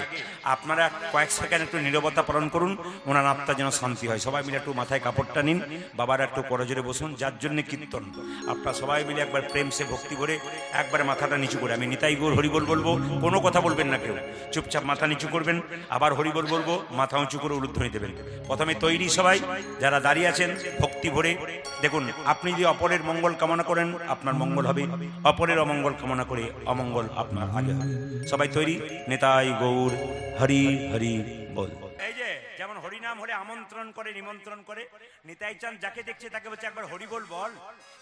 আপনারা কয়েক সেকেন্ড একটু নীরবতা পালন করুন, ওনার আত্মা যেন শান্তি হয়। সবাই মিলে একটু মাথায় কাপড়টা নিন, বাবার একটু করজোরে বসুন। যার জন্য কীর্তন, আপনারা সবাই মিলে একবার প্রেম সে ভক্তি করে একবারে মাথাটা নিচু করে, আমি নিতাই গৌর হরিবোল বলবো, কোনো কথা বলবেন না কেউ, চুপচাপ মাথা নিচু করবেন, আবার হরিবোল বলবো, মাথা উঁচু করে উলুধ্বনি দেবেন। প্রথমে তৈরি সবাই, যারা দাঁড়িয়ে আছেন ভক্তি ভরে। দেখুন, আপনি যদি অপরের মঙ্গল কামনা করেন আপনার মঙ্গল হবে, অপরের অমঙ্গল কামনা করে অমঙ্গল আপনার আগে হবে। সবাই তৈরি, নেতাই গৌর হরি হরি বল। এই যে যেমন হরিনাম হলে আমন্ত্রণ করে, নিমন্ত্রণ করে, নিতাই চাঁদ যাকে দেখছে তাকে বলছে একবার হরি বল বল।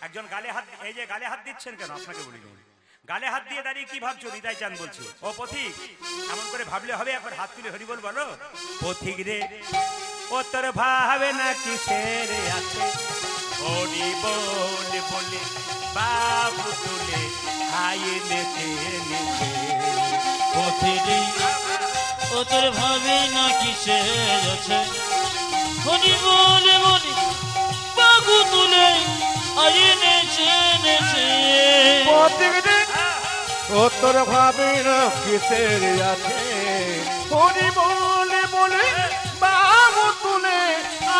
একজন গালে হাত, এই যে গালে হাত দিচ্ছেন কেন আপনাকে বলি, গালে হাত দিয়ে দাঁড়িয়ে কি ভাবছো? নিতাই চাঁদ বলছে, ও পথিক, এমন করে ভাবলে হবে, একবার হাত তুলে হরি বল বলো। পথিক রে ও তোর ভাবে না কিসের আছে, হরি বল বলে বাবু তুলে আয়ে নেচে নেচে। পথিরে ও তোর ভাবে না কিসের আছে, হরি বলে বলে বাবু তুলে আয়ে নেচে নেচে। ও তোর ভাবে না কিসের আছে, হরি বলে বলে বাবু তুলে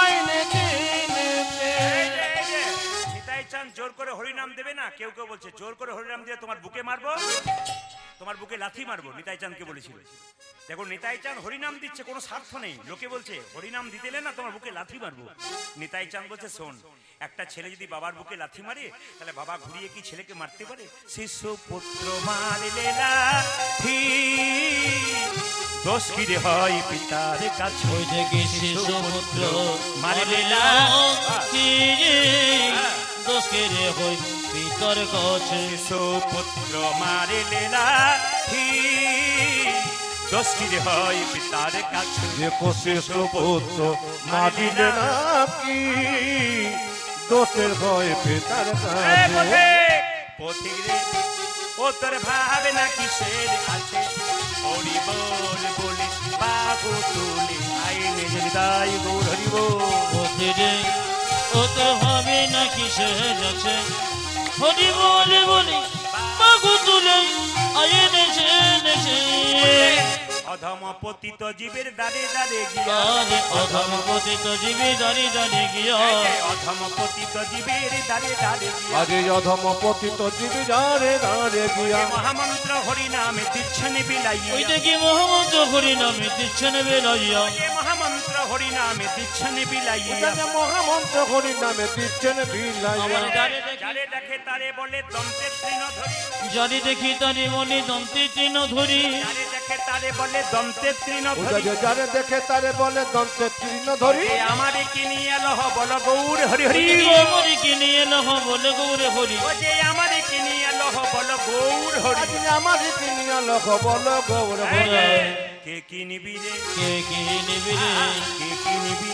আইনে নিতাই চাঁদ জোর করে হরিনাম দেবে না, কেউ কেউ বলছে জোর করে হরিনাম দিয়ে তোমার বুকে মারবো, তোমার বুকে লাথি মারবো। নিতাই চাঁদকে বলেছিল। দেখুন, নিতাই চাঁদ হরিনাম দিচ্ছে, কোনো স্বার্থ নেই। লোকে বলছে হরিনাম দিতে না তোমার বুকে লাথি মারবো। নিতাই চাঁদ বলছে, শোন, একটা ছেলে যদি বাবার বুকে লাথি মারে, তাহলে বাবা ঘুরিয়ে কি ছেলেকে মারতে পারে? শিশু পুত্র মারলে লাথি, দোষ কি রে হয় পিতার কাছে। ওই থেকে শিশু পুত্র মারলে লাথি, দোষ কে রে হয় পিতার কাছে। শিশু পুত্র মারলে লাথি, দোষ কি রে হয় পিতার কাছে। যে শিশু পুত্র মারিলে না কি, দোষের হয় পিতার কাছে। পথিক রে ও তোর ভাবে না কিসের আছে, হরি বল বলে বাবু তুলে আইনে নিতাই গৌর হরি বল। পথিরে ও তোর ভাবে না কিসের আছে, হরি বলে বলে বাবু তুলে আয়ে নেচে নেচে। অধম পতিত জীবের দাঁড়ে দাঁড়ে গিয়া, আরে অধম পতিত জীবে দাঁড়িয়ে দাঁড়িয়ে গিয়া, অধম পতিত জীবের দাঁড়ে দাঁড়ে গিয়া, আগে অধম পতিত জীবি দাঁড়ে দাঁড়ে গিয়া, মহামন্ত্র হরি নামে দিচ্ছেন বিলাইয়া। ওই দেখি মহামন্ত্র হরি নামে দিচ্ছেন বেলাইয়া, মহামন্ত্র হরি নামে দিচ্ছেন বিলাইয়া। মহামন্ত্র হরি নামে দিচ্ছেন বিলাইয়া। আমার যারে যারে দেখে তারে বলে দন্তের তৃণ ধরি, যারে দেখি তারে মনে দন্তে তৃণ ধরি, যারে দেখে তারে বলে দন্তের তৃণ ধরি। যারে দেখে তারে বলে দন্তের তৃণ ধরি। আমারে কিনি এলহ বল গৌর হরি হরি। আমারে কিনে এলহ বলে গৌরে হরি, ও যে আমারে কিনি এলহ বল গৌর হরি। আমার কিনিয়া লখ বল গৌর এই হরি। যে, কে কি নিবি রে, কে কি নিবি রে, কে কি নিবি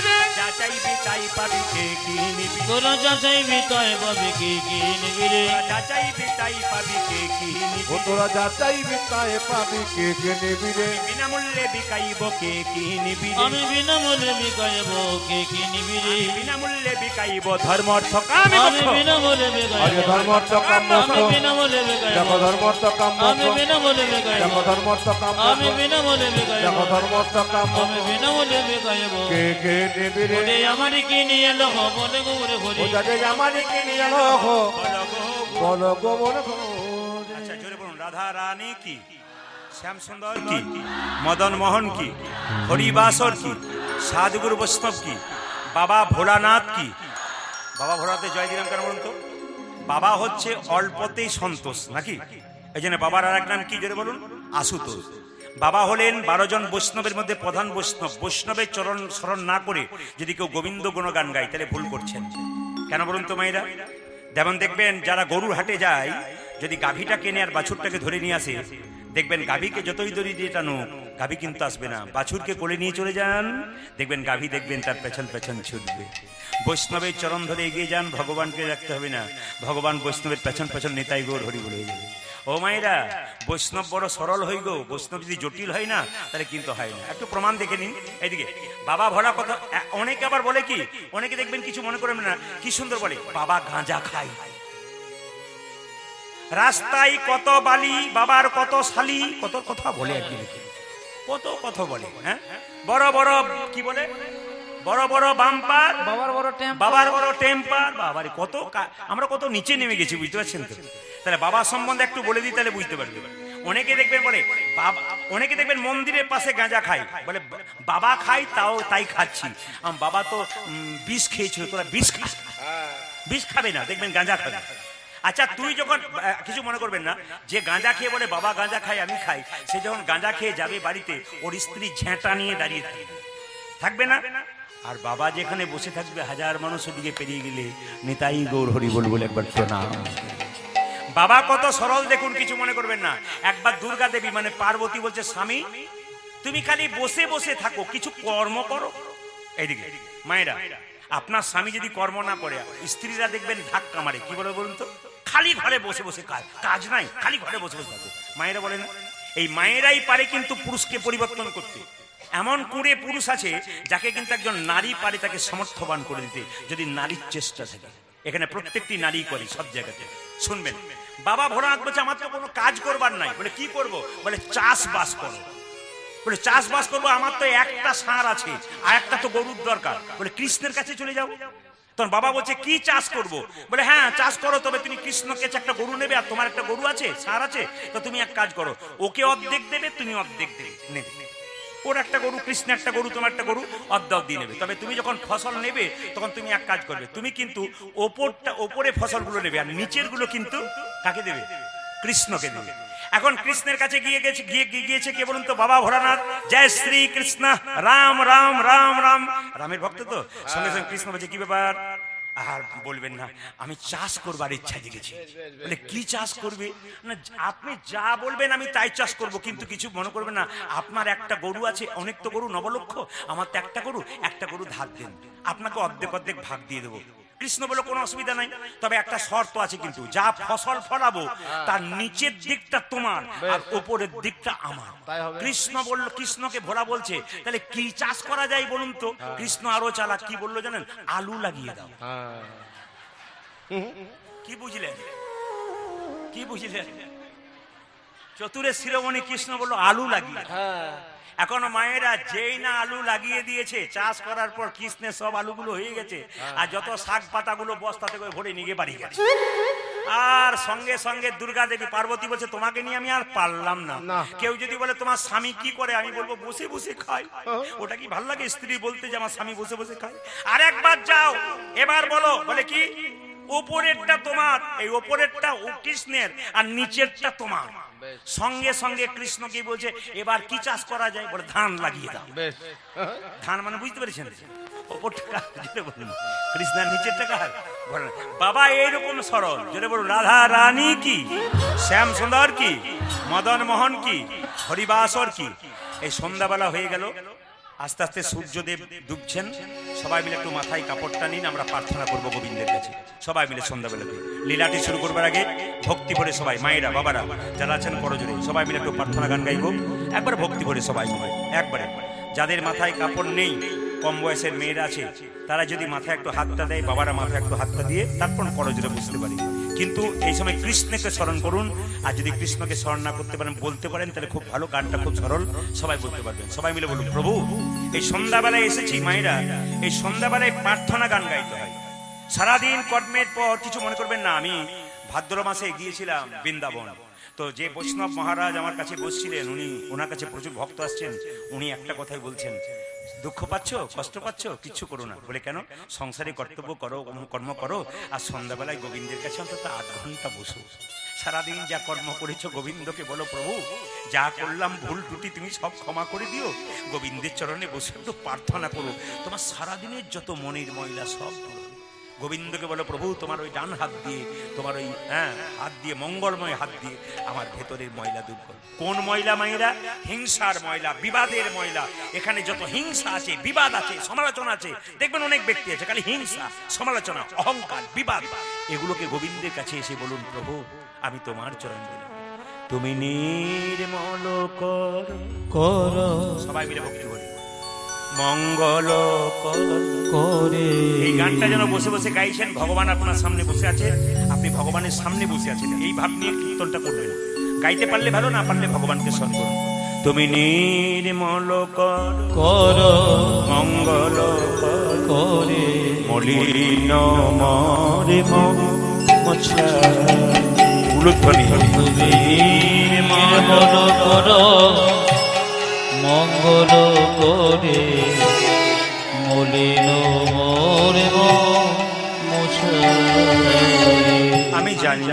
রে, যা চাইবি তাই পাবি, কে কি নিবি, তোরা যা চাইবি তাই পাবি, কে কি নিবি রে, যা চাইবি তাই পাবি, কে কি নিবি। ও তোরা যা চাইবি তাই পাবি, কে কে নিবি রে। বিনামূল্যে বিকাইব, কে কি নিবি রে, আমি বিনামূল্যে বিকাইব, কে কি নিবি রে, বিনামূল্যে বিকাইব ধর্মর্থ কাম আমি মোক্ষ। বিনামূল্যে আরে বিকাইব, ধর্মর্থ কাম আমি মোক্ষ। বিনামূল্যে বিকাইব, দেখো ধর্মর্থ কাম আমি মোক্ষ। বিনামূল্যে বিকাইব, দেখো ধর্মর্থ কাম আমি মোক্ষ। বিনামূল্যে বিকাইব, দেখো ধর্মর্থ কাম আমি মোক্ষ। বিনামূল্যে বিকাইব। কে কে নিবি রে। ওরে আমার কিনে এলো বলে গৌরে হরি, ও যাতে আমার কিনিয়া লখ বল গো। বল গৌর হরি। আচ্ছা, জোরে বলুন, রাধা রানী কি, শ্যাম সুন্দর কি, মদন মোহন কি, হরিবাসর কি, সাধুগুরু বৈষ্ণব কি, বাবা ভোলানাথ কি। বাবা ভোলাতে জয় দিলাম কেন বলুন তো? বাবা হচ্ছে অল্পতেই সন্তোষ নাকি? এই জন্য বাবার আর এক নাম কি জোরে বলুন? আশুতোষ। বাবা হলেন 12 জন বৈষ্ণবের মধ্যে প্রধান বৈষ্ণব। বৈষ্ণবের চরণ স্মরণ না করে যদি কেউ গোবিন্দ গুণগান গায় তাহলে ভুল করছেন। কেন বলুন তো মায়েরা? যেমন দেখবেন যারা গরুর হাটে যায়, যদি গাভীটা কেনে আর বাছুরটাকে ধরে নিয়ে আসে, দেখবেন গাভীকে যতই দড়ি দিয়ে টানুক গাভী কিন্তু আসবে না। বাছুরকে কোলে নিয়ে চলে যান, দেখবেন গাভী দেখবেন তার পেছন পেছন ছুটবে। বৈষ্ণবের চরণ ধরে এগিয়ে যান, ভগবানকে রাখতে হবে না, ভগবান বৈষ্ণবের পেছন পেছন নেতাই গৌর হরি বলে যাবে। ও মায়েরা, বৈষ্ণব বড় সরল হই গো, বৈষ্ণব যদি জটিল হয় না তাহলে কিন্তু হয় না। একটু প্রমাণ দেখে নিন। এইদিকে বাবা ভরা কথা। অনেকে আবার বলে কি, অনেকে দেখবেন কিছু মনে করবেন না, কি সুন্দর বলে বাবা গাঁজা খায়। রাস্তায় কত বালি, বাবার কত শালি, কত কথা বলে আর কি, কত কথা বলে। হ্যাঁ, বড় বড় কি বলে, বড় বড় বাম্পার, বাবার বড় টেম্পার। বাবার কত আমরা কত নিচে নেমে গেছি, বুঝতে পারছেন তো? তাহলে বাবা সম্বন্ধে একটু বলে দিই, তাহলে বুঝতে পারবে। অনেকে দেখবেন বলে বাবা, অনেকে দেখবেন মন্দিরের পাশে গাঁজা খায়, বলে বাবা খাই তাও তাই খাচ্ছি। বাবা তো বিষ খেয়েছিল, তোরা বিষ খাস, বিষ খাবে না, দেখবেন গাঁজা খাবে। আচ্ছা, তুই যখন কিছু মনে করবেন না, যে গাঁজা খেয়ে বলে বাবা গাঁজা খাই আমি খাই, সে যখন গাঁজা খেয়ে যাবে বাড়িতে, ওর স্ত্রী ঝেঁটা নিয়ে দাঁড়িয়ে থাকবে না? আর বাবা যেখানে বসে থাকবে, হাজার মানুষ ওদিকে পেরিয়ে গেলে নিতাই গৌর হরি বল বলে একবার প্রণাম। বাবা কত সরল দেখুন, কিছু মনে করবেন না। একবার দুর্গা দেবী মানে পার্বতী বলছে, স্বামী তুমি খালি বসে বসে থাকো, কিছু কর্ম করো। এইদিকে মায়েরা, আপনার স্বামী যদি কর্ম না করে, স্ত্রীরা দেখবেন ধাক্কা মারে। কি বলে বলুন তো? খালি ঘরে বসে বসে কাজ নাই, খালি ঘরে বসে বসে থাকো। মায়েরা বলে না, এই মায়েরাই পারে কিন্তু পুরুষকে পরিবর্তন করতে। এমন কুড়ে পুরুষ আছে যাকে কিন্তু একজন নারী পারে তাকে সমর্থবান করে দিতে, যদি নারীর চেষ্টা থাকে। এখানে প্রত্যেকটি নারী করে সব জায়গাতে। শুনবেন, বাবা ভোলানাথ বলছে আমার তো কোনো কাজ করবার নাই। বলে কি করব? বলে চাষবাস করো। বলে চাষবাস করবো, আমার তো একটা ষাঁড় আছে আর একটা তো গরুর দরকার। বলে কৃষ্ণের কাছে চলে যাও। তখন বাবা বলছে কি চাষ করব? বলে হ্যাঁ চাষ করো, তবে তুমি কৃষ্ণকে একটা গরু নেবে, আর তোমার একটা গরু আছে, ষাঁড় আছে, তো তুমি এক কাজ করো, ওকে অর্ধেক দেবে, তুমি অর্ধেক নেবে। ওর একটা গরু, কৃষ্ণ একটা গরু, তোমার একটা গরু, অর্ধেক দিয়ে নেবে। তবে তুমি যখন ফসল নেবে তখন তুমি এক কাজ করবে, তুমি কিন্তু ওপরে ফসলগুলো নেবে, আর নিচের গুলো কিন্তু কাকে দেবে? কৃষ্ণকে দেবে। এখন কৃষ্ণের কাছে গিয়েছে কে বলুন তো? বাবা ভোলানাথ। জয় শ্রী কৃষ্ণ, রাম রাম রাম রাম। রামের ভক্ত তো, সঙ্গে সঙ্গে কৃষ্ণ বলছে কি ব্যাপার? আর বলবেন না, আমি চাষ করবার ইচ্ছা জেগেছি। বলে কি চাষ করবে? না আপনি যা বলবেন আমি তাই চাষ করব, কিন্তু কিছু মনে করবেন না, আপনার একটা গরু আছে, অনেক তো গরু, নবলক্ষ, আমার তো একটা গরু ধার দেন, আপনাকে অর্ধেক অর্ধেক ভাগ দিয়ে দেবো। কৃষ্ণ বলে কোনো অসুবিধা নাই, তবে একটা শর্ত আছে, কিন্তু যা ফসল ফলাবো তার নিচের দিকটা তোমার আর উপরের দিকটা আমার। কৃষ্ণ বলল, কৃষ্ণকে ভোলা বলছে তাহলে কি চাষ করা যায় বলুন তো? কৃষ্ণ আরো চালাক, কি বললো জানেন? আলু লাগিয়ে দাও। কি বুঝলেন? কি বুঝলেন? চতুরের শিরোমণি কৃষ্ণ বললো আলু লাগিয়ে। এখন মায়েরা যেই না আলু লাগিয়ে দিয়েছে, চাষ করার পর কৃষ্ণের সব আলুগুলো হয়ে গেছে, আর যত শাক পাতাগুলো বস্তাতে করে ভরে নিয়ে বাড়ি গেছে। আর সঙ্গে সঙ্গে দুর্গা দেবী পার্বতী বলছে তোমাকে নিয়ে আমি আর পারলাম না। কেউ যদি বলে তোমার স্বামী কি করে, আমি বলবো বসে বসে খায়। ওটা কি ভালো লাগে স্ত্রী বলতে যে আমার স্বামী বসে বসে খায়? আর একবার যাও, এবার বলো, বলে কি উপরেরটা তোমার, এই উপরেরটা কৃষ্ণের আর নিচেরটা তোমার। সঙ্গে সঙ্গে কৃষ্ণ কি বলছে, এবার কি চাষ করা যায়? বলে ধান লাগিয়ে দাও। ধান মানে বুঝতে পেরেছেন? কৃষ্ণের নিচের টাকা। বাবা এইরকম সরল, যেটা বলুন রাধা রানী কি, শ্যাম সুন্দর কি, মদন মোহন কি, হরিবাসর কি। এই সন্ধ্যাবেলা হয়ে গেল, আস্তে আস্তে সূর্যদেব ডুবছেন। সবাই মিলে একটু মাথায় কাপড়টা নিন, আমরা প্রার্থনা করবো গোবিন্দের কাছে সবাই মিলে সন্ধ্যাবেলাতে। লীলাটি শুরু করবার আগে ভক্তি ভরে সবাই, মায়েরা বাবারা যারা আছেন করজোরে, সবাই মিলে একটু প্রার্থনা গান গাইব। একবার ভক্তি ভরে সবাই মিলে একবারে। যাদের মাথায় কাপড় নেই, কম বয়সের মেয়েরা আছে, তারা যদি মাথায় একটু হাতটা দেয়, বাবারা মাথায় একটু হাতটা দিয়ে তারপর করজোরে বুঝতে পারি। কিন্তু এই সময় কৃষ্ণকে স্মরণ করুন। আর যদি কৃষ্ণকে স্মরণ না করতে পারেন, বলতে পারেন, তাহলে খুব ভালো, গানটা খুব সরল, সবাই বলতে পারবেন। সবাই মিলে বলুন, প্রভু এই সন্ধ্যাবেলায় এসেছি। মায়েরা, এই সন্ধ্যাবেলায় প্রার্থনা গান গাইতে হয়। সারাদিন কর্মের পর কিছু মনে করবেন না, আমি ভাদ্র মাসে গিয়েছিলাম বৃন্দাবন। তো যে বৈষ্ণব মহারাজ আমার কাছে বসছিলেন, ওনার কাছে প্রচুর ভক্ত আসছেন, উনি একটা কথাই বলছেন, দুঃখ পাচ্ছ, কষ্ট পাচ্ছ, কিচ্ছু করো না। বলে কেন? সংসারে কর্তব্য করো, কর্ম করো, আর সন্ধ্যাবেলায় গোবিন্দের কাছে অন্তত 8 ঘন্টা বসো। সারাদিন যা কর্ম করেছো গোবিন্দকে বলো, প্রভু যা করলাম ভুল ত্রুটি তুমি সব ক্ষমা করে দিও। গোবিন্দের চরণে বসে একটু প্রার্থনা করো, তোমার সারাদিনের যত মনের ময়লা সব দূর হবে। গোবিন্দকে বলো, প্রভু তোমার ওই ডান হাত দিয়ে, তোমার ওই হাত দিয়ে, মঙ্গলময় হাত দিয়ে আমার ভেতরের ময়লা দূর করো। কোন ময়লা মায়েরা? হিংসার ময়লা, বিবাদের ময়লা। এখানে যত হিংসা আছে, বিবাদ আছে, সমালোচনা আছে, দেখবেন অনেক ব্যক্তি আছে খালি হিংসা, সমালোচনা, অহংকার, বিবাদ। এগুলোকে গোবিন্দের কাছে এসে বলুন, প্রভু আমি তোমার চরণ দিলাম, তুমি নির্মল করো। সবাই মিলে ভক্তি করি, মঙ্গল করে। এই গানটা যেন বসে বসে গাইছেন, ভগবান আপনার সামনে বসে আছে, আপনি ভগবানের সামনে বসে আছেন, এই ভাব নিয়ে কীর্তনটা করবেন। গাইতে পারলে ভালো, না পারলে ভগবানকে স্মরণ করুন। তুমি নির্মল করো মঙ্গল করে, মলিন মরে উলুধ্বনি। তুমি নির্মল করো মঙ্গল করে, মলিন মোরে আমি জানি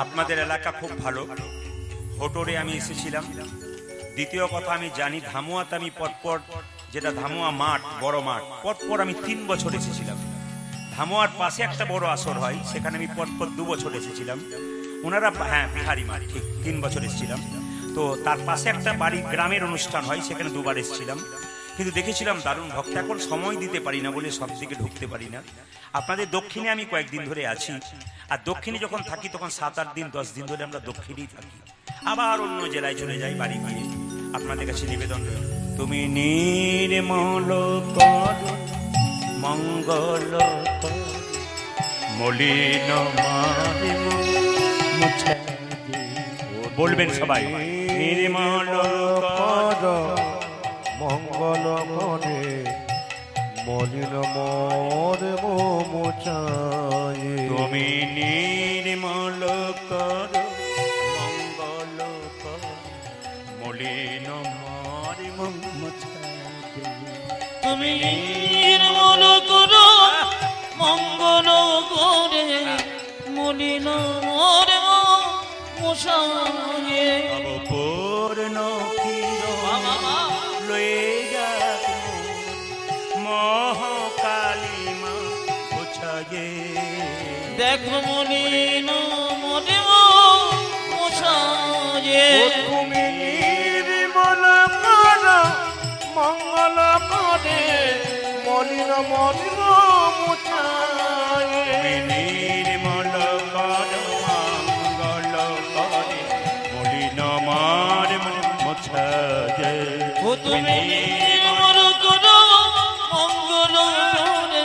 আপনাদের এলাকা খুব ভালো, হোটরে আমি এসেছিলাম। দ্বিতীয় কথা, আমি জানি ধামুয়াতে আমি পরপর, যেটা ধামুয়া মাঠ, বড় মাঠ, পরপর আমি 3 বছর এসেছিলাম। ধামুয়ার পাশে একটা বড় আসর হয়, সেখানে আমি পরপর 2 বছর এসেছিলাম। ওনারা বিহারি মাঠ, ঠিক 3 বছর এসেছিলাম। তো তার পাশে একটা বাড়ি গ্রামের অনুষ্ঠান হয়, সেখানে 2 বার এসেছিলাম। কিন্তু দেখেছিলাম দারুণ ভক্ত। এখন সময় দিতে পারি না বলে সব দিকে ঢুকতে পারি না। আপনাদের দক্ষিণে আমি কয়েকদিন ধরে আছি, আর দক্ষিণে যখন থাকি তখন 7-8 দিন 10 দিন ধরে আমরা দক্ষিণেই থাকি, আবার অন্য জেলায় চলে যাই বাড়ি গিয়ে। আপনাদের কাছে নিবেদন রইল, তুমি নির্মল কর মঙ্গল মলিন মারে মুছে। বলবেন সবাই, নির্মল কর মঙ্গল মনে মলিন মোরে মোচায়ে। তুমি নির্মল কর মঙ্গল কর মলিন মারে মুছে। তুমি নির্মল করো মঙ্গল করে, মলিন মোরে মোছায়ে। অবপূর্ণ লয়ে যাক মহাকালী মা বোঝায়ে। দেখো মলিন মোরে মোছায়ে। তুমি নির্মল কর মঙ্গল করে মলিন মলিন মোচায়ে। নির্মল কর মঙ্গল করে মলিন মার মোছায়ে। ও তুমি নির্মল করো মঙ্গল করে,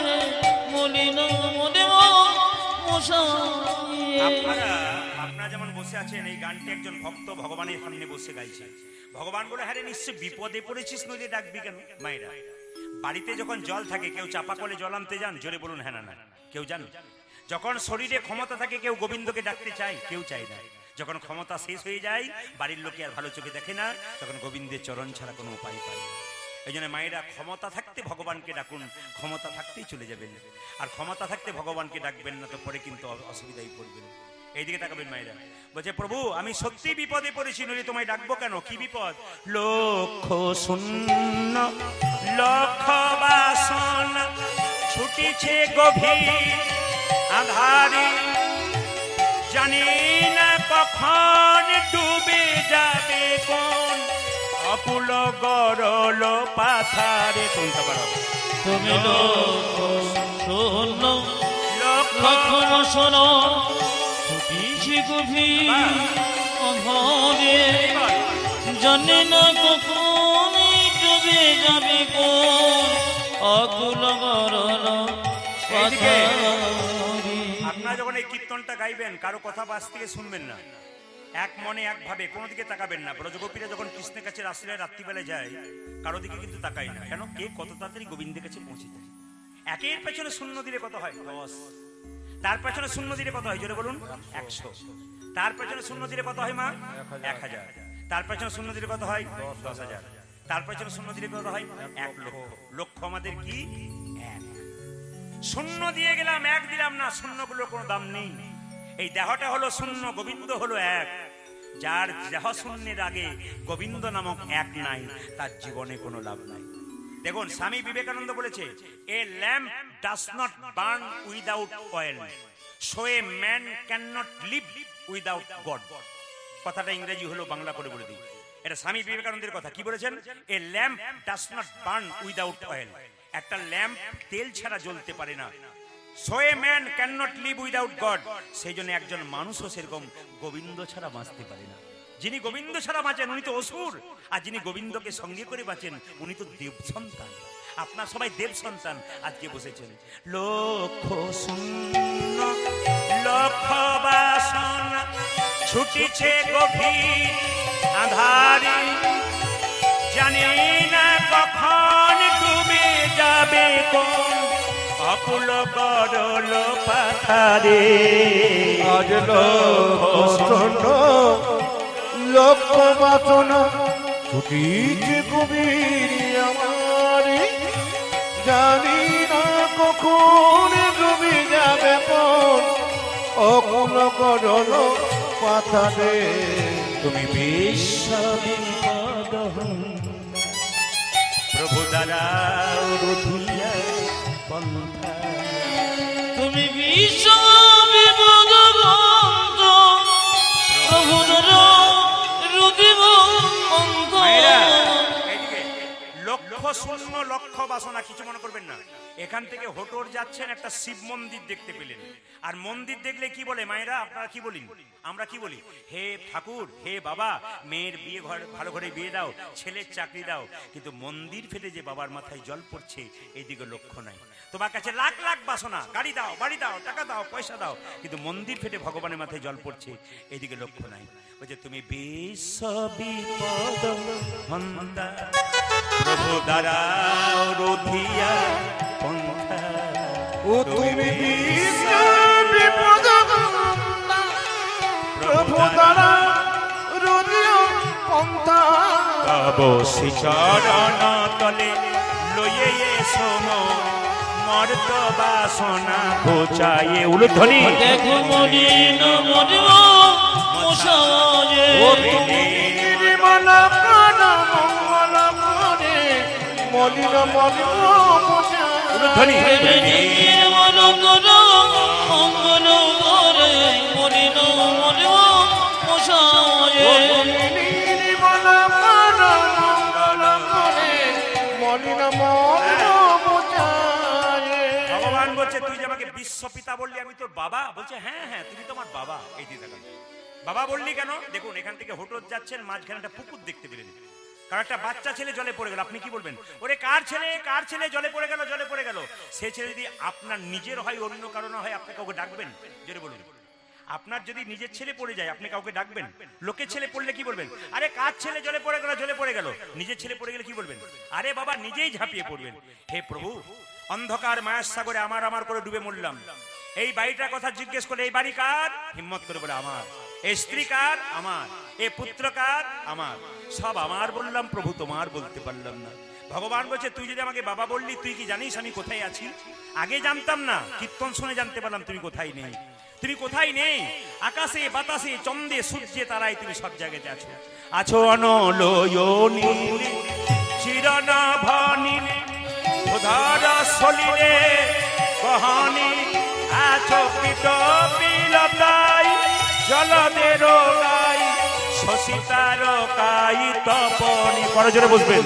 মলিন মোরে মোছায়ে। আপনারা যেমন বসে আছেন, এই গানটি একজন ভক্ত ভগবানের সামনে বসে গাইছে। ভগবান বলে, হ্যাঁ রে নিশ্চয় বিপদে পড়েছিস, নদী ডাকবি কেন? মায়েরা বাড়িতে যখন জল থাকে, কেউ চাপা কলে জল আনতে যান? জোরে বলুন হ্যাঁ না না। কেউ জানো? যখন শরীরে ক্ষমতা থাকে কেউ গোবিন্দকে ডাকতে চায়? কেউ চায় না। যখন ক্ষমতা শেষ হয়ে যায়, বাড়ির লোকে আর ভালো চোখে দেখে না, তখন গোবিন্দের চরণ ছাড়া কোনো উপায় পায় না। এই জন্য মায়েরা ক্ষমতা থাকতে ভগবানকে ডাকুন, ক্ষমতা থাকতেই চলে যাবেন। আর ক্ষমতা থাকতে ভগবানকে ডাকবেন না তো পরে কিন্তু অসুবিধায় পড়বেন। এইদিকে তাকাবেন মায়েরা, বলছে প্রভু আমি সত্যি বিপদে পড়েছি, নইলে তোমায় ডাকবো কেন? কি বিপদ? লক্ষ শূন্য লক্ষ বাসন ছুটিছে গভীর আধারে, জানি না কখন ডুবে যাবে কোন অকুল গরল পাথারে। শুনতে পারো, তুমি লোক শূন্য লক্ষ লক্ষ বাসন ছুটিছে গভীর অভাবে, জানি না কখন ডুবে যাবে কোন অকুল গরল পাথারে। আপনারা যখন এই কীর্তনটা গাইবেন, কারো কথা বাস থেকে শুনবেন না, এক মনে এক ভাবে কোনো দিকে তাকাবেন না। ব্রজগোপীরা যখন কৃষ্ণের কাছে রাসলীলায় রাত্রিবেলায় যায়, কারো দিকে কিন্তু তাকায় না। কেন? কে কত তাড়াতাড়ি গোবিন্দের কাছে পৌঁছে যায়। একের পেছনে শূন্য দিলে কত হয়? 10। তার পেছনে শূন্য দিলে কত হয়? জোরে বলুন। 100। তার পেছনে শূন্য দিলে কত হয় মা? 1000। তার পেছনে শূন্য দিলে কত হয়? 10,000। তারপরে যেন শূন্য দিলে কত হয়? 1 লক্ষ। লক্ষ আমাদের কি? 1। শূন্য দিয়ে গেলাম, 1 দিলাম না, শূন্যগুলোর কোনো দাম নেই। এই দেহটা হলো শূন্য, গোবিন্দ হলো 1। যার দেহ শূন্যের আগে গোবিন্দ নামক 1 নাই, তার জীবনে কোনো লাভ নাই। দেখুন, স্বামী বিবেকানন্দ বলেছে, a lamp does not burn without oil, so a man can not live without God. কথাটা ইংরেজি হলো, বাংলা করে বলে দিই। এটা স্বামী বিবেকানন্দের কথা। কি বলেছেন? A lamp does not burn without oil, একটা ল্যাম্প তেল ছাড়া জ্বলতে পারে না। So a man can not live without God, সেই জন্য একজন মানুষও সেরকম গোবিন্দ ছাড়া বাঁচতে পারে না। যিনি গোবিন্দ ছাড়া বাঁচেন উনি তো অসুর, আর যিনি গোবিন্দকে সঙ্গে করে বাঁচেন উনি তো দেব সন্তান। আপনার সবাই দেব সন্তান, আজকে বসেছেন। লক্ষ শূন্য লক্ষ বাসনা ছুটিছে গভীর আধারে, জানি না কখন ডুবে যাবে কোন অকুল গরল পাথারে। আজ লক্ষ শূন্য লক্ষ বাসনা ছুটিছে গভীর আমারে, জানি না কখন ডুবে যাবে কোন অকুল গরল পাথারে। তুমি বিশ্ববিপদ প্রভু দ্বারা রুধিয়া পন্থা, তুমি বিশ্ব বিপদ গ্রন্থ প্রভুর রুদিব অন্ত। এইদিকে লক্ষ শূন্য লক্ষ বাসনা, কিছু মনে করবেন না। এখান থেকে হোটর যাচ্ছেন, একটা শিব মন্দির দেখতে পেলেন, আর মন্দির দেখলে কি বলে মায়েরা? আপনারা কি বলেন? আমরা কি বলি? হে ঠাকুর, হে বাবা, মেয়ের বিয়ে ঘর ভালো করে বিয়ে দাও, ছেলের চাকরি দাও। কিন্তু মন্দির ফেটে যে বাবার মাথায় জল পড়ছে, এইদিকে লক্ষ্য নাই। তোমার কাছে লাখ লাখ বাসনা, গাড়ি দাও, বাড়ি দাও, টাকা দাও, পয়সা দাও, কিন্তু মন্দির ফেটে ভগবানের মাথায় জল পড়ছে, এইদিকে লক্ষ্য নাই। বলছে তুমি বিশ্ব বিপদ হন্তা প্রভু দ্বারা রুধিয়া পন্থা। ও তুমি বিশ্ব বিপদ হন্তা প্রভু দ্বারা রুধিয়া পন্থা। তব শ্রীচরণ তলে লইয়ে এসো মর্ত বাসনা ঘোচায়ে। উলুধ্বনি। দেখো মলিন মরিব মশায়ে, ও তুমি নির্মল প্রাণ মঙ্গল করে, মলিন মলিন উলুধ্বনি। নির্মল কর মঙ্গল করে, মলিন মরিব মশায়ে। নির্মল প্রাণ মঙ্গল করে, মলিন মলিন ভগবান বলছে, তুই যে আমাকে বিশ্বপিতা বললি, আমি তোর বাবা? বলছে হ্যাঁ হ্যাঁ, তুমি তোমার বাবা। এই দিকে তাকান। বাবা বললি কেন? দেখুন, এখান থেকে হোটর যাচ্ছেন, মাঝখানে একটা পুকুর দেখতে পেলেন, কারণ একটা বাচ্চা ছেলে জলে পড়ে গেল। আপনি কি বলবেন? ওরে কার ছেলে, কার ছেলে জলে পড়ে গেল, জলে পড়ে গেল। সে ছেলে যদি আপনার নিজের হয়, অন্য কারণ হয়, আপনি কাউকে ডাকবেন? জোরে বলুন। আপনার যদি নিজের ছেলে পড়ে যায়, আপনি কাউকে ডাকবেন? লোকের ছেলে পড়লে কি বলবেন? আরে কার ছেলে জলে পড়ে গেল, জলে পড়ে গেল। নিজের ছেলে পড়ে গেলে কি বলবেন? আরে বাবা, নিজেই ঝাঁপিয়ে পড়বেন। হে প্রভু, অন্ধকার মায়ার সাগরে আমার আমার করে ডুবে মরলাম। এই বাড়িটার কথা জিজ্ঞেস করলে, এই বাড়ি কার? হিম্মত করে বলে আমার। এই স্ত্রী কার? আমার। এ পুত্র কার? আমার। সব আমার বললাম, প্রভু তোমার বলতে পারলাম না। ভগবান বলছে, তুই যদি আমাকে বাবা বললি, তুই কি জানিস আমি কোথায় আছি? আগে জানতাম না, কীর্তন শুনে জানতে পারলাম তুমি কোথায় নেই। তুমি কোথায় নেই? আকাশে বাতাসে চন্দ্রে সূর্যে তারাই তুমি সব জায়গাতে আছো। আছো অনলয়নীলে চিরনভনীলে উদার সলিলে গহনে, আছো পিত বিলতাই জলদের গাই শশিতার কাই তপনি। করজোরে বসবেন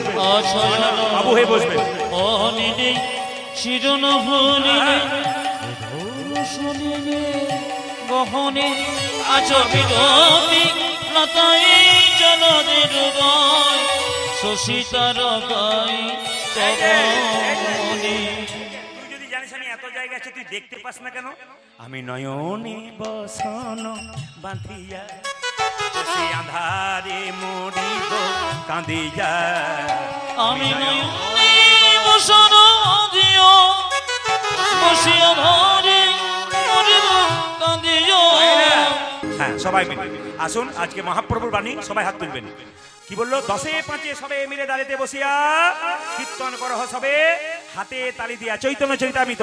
বাবু, হয়ে বসবেন। অনিলে চিরন ভনিলে শুনিলে গহনে, আছো বিরতি লতাই জলদের গাই শশিতার গাই তপনি। তুই যদি জানিস আমি এত জায়গা আছে, তুই দেখতে পাস না কেন? আমি নয়নে বসন বাঁধিয়া সে আধারে মরিব কাঁদিয়া। আমি নয়নে বসন দিও বসিয়া ধরে মরিব কাঁদিও। হ্যাঁ, সবাই মিলে আসুন। আজকে মহাপ্রভুর বাণী, সবাই হাত তুলবেন। কি বললো? 10-5 সবে মিলে দাঁড়িতে বসিয়া কীর্তন করহ সবে হাতে তালি দিয়া। চৈতন্য চরিতামৃত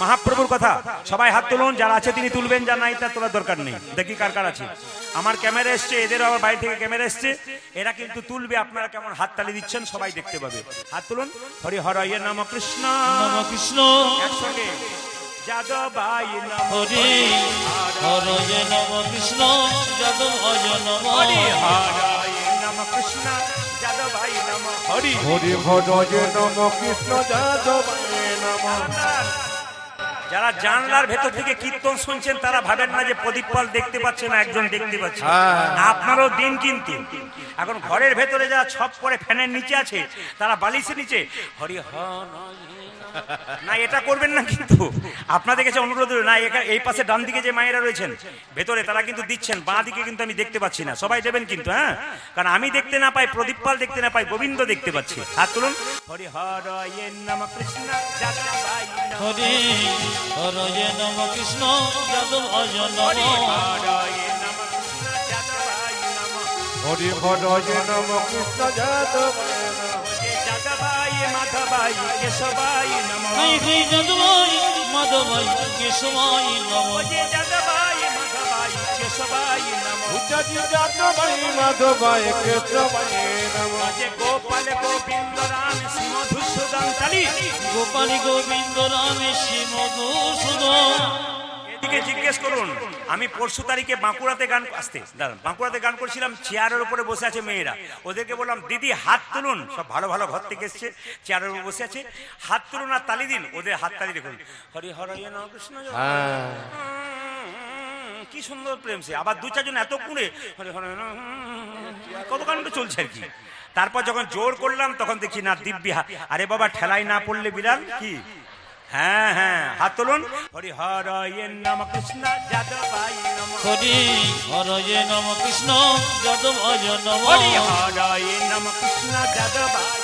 মহাপ্রভুর কথা। সবাই হাত তুলুন, যারা আছে তিনি তুলবেন, যারা নাই তার তোলার দরকার নেই। দেখি কার কার আছে। আমার ক্যামেরা এসছে, এদেরও আবার বাইরে থেকে ক্যামেরা এসছে, এরা কিন্তু তুলবে। আপনারা কেমন হাত তালি দিচ্ছেন সবাই দেখতে পাবে। হাত তুলুন। হরি হরয়ে নম কৃষ্ণ নম কৃষ্ণ একসঙ্গে। যাদবাই নম হরি হরয়ে নম কৃষ্ণ যাদবায় নম হরি হরয়ে নম কৃষ্ণ যাদবাই নম হরি। হরি ভজে নম কৃষ্ণ যাদবায় নম। যারা জানলার ভেতর থেকে কীর্তন শুনছেন তারা ভাবেন না যে প্রদীপ পাল দেখতে পাচ্ছে না, একজন দেখতে পাচ্ছে। আপনারও দিন কিন্তু এখন ঘরের ভেতরে যারা ছপ করে ফ্যানের নিচে আছে, তারা বালিশের নিচে হরি হর না, এটা করবেন না কিন্তু। আপনাদের কাছে অনুরোধ না, এই পাশে ডান দিকে যে মায়েরা রয়েছেন ভেতরে তারা কিন্তু দিচ্ছেন, বাঁ দিকে কিন্তু আমি দেখতে পাচ্ছি না। সবাই দেবেন কিন্তু, হ্যাঁ, কারণ আমি দেখতে না পাই, প্রদীপ পাল দেখতে না পাই, গোবিন্দ দেখতে পাচ্ছি। হাত তুলুন। হরি হরয়ে নম কৃষ্ণ যাদবায় নম হরি হরয়ে নম কৃষ্ণ যাদবায় নম হরি হরয়ে নম কৃষ্ণ যাদবায় নম হরি ভজে নম কৃষ্ণ যাদবায় নম। যাদবায় মাধবায় কেশবায় নম হরি হরি যাদবায় মাধবায় কেশবায় নম যাদবায় মাধবায় কেশবায় নম উচ্চাজি যাদবায় মাধবায় কেশবায় নম। গোপাল গোবিন্দ রাম শ্রী মধুসূদন তালি। গোপালী গোবিন্দ রামে শ্রী মধুসূদন। এদিকে জিজ্ঞেস করুন, আমি পরশু তারিখে বাঁকুড়াতে গান আসতে দাঁড়ান, বাঁকুড়াতে গান করছিলাম। চেয়ারের উপরে বসে আছে মেয়েরা, ওদেরকে বললাম দিদি হাত তুলুন। সব ভালো ভালো ঘর থেকে এসছে, চেয়ারের উপর বসে আছে, হাত তুলুন আর তালি দিন। ওদের হাত তালি দেখুন। হরি হরয়ে নম কৃষ্ণ কি সুন্দর প্রেম সে। আবার 2-4 জন এত কুঁড়ে হরি হরয়ে নম, কত গান তো চলছে আর কি। তারপর যখন জোর করলাম তখন দেখি না দিব্যি। আরে বাবা, ঠেলাই না পড়লে বিড়াল কি। হ্যাঁ হ্যাঁ, হাত তুলুন। হরি হরয়ে নম কৃষ্ণ যাদবায় নম হরি হরয়ে নম কৃষ্ণ যাদবায় নম হরি হরয়ে নম কৃষ্ণ যাদবায়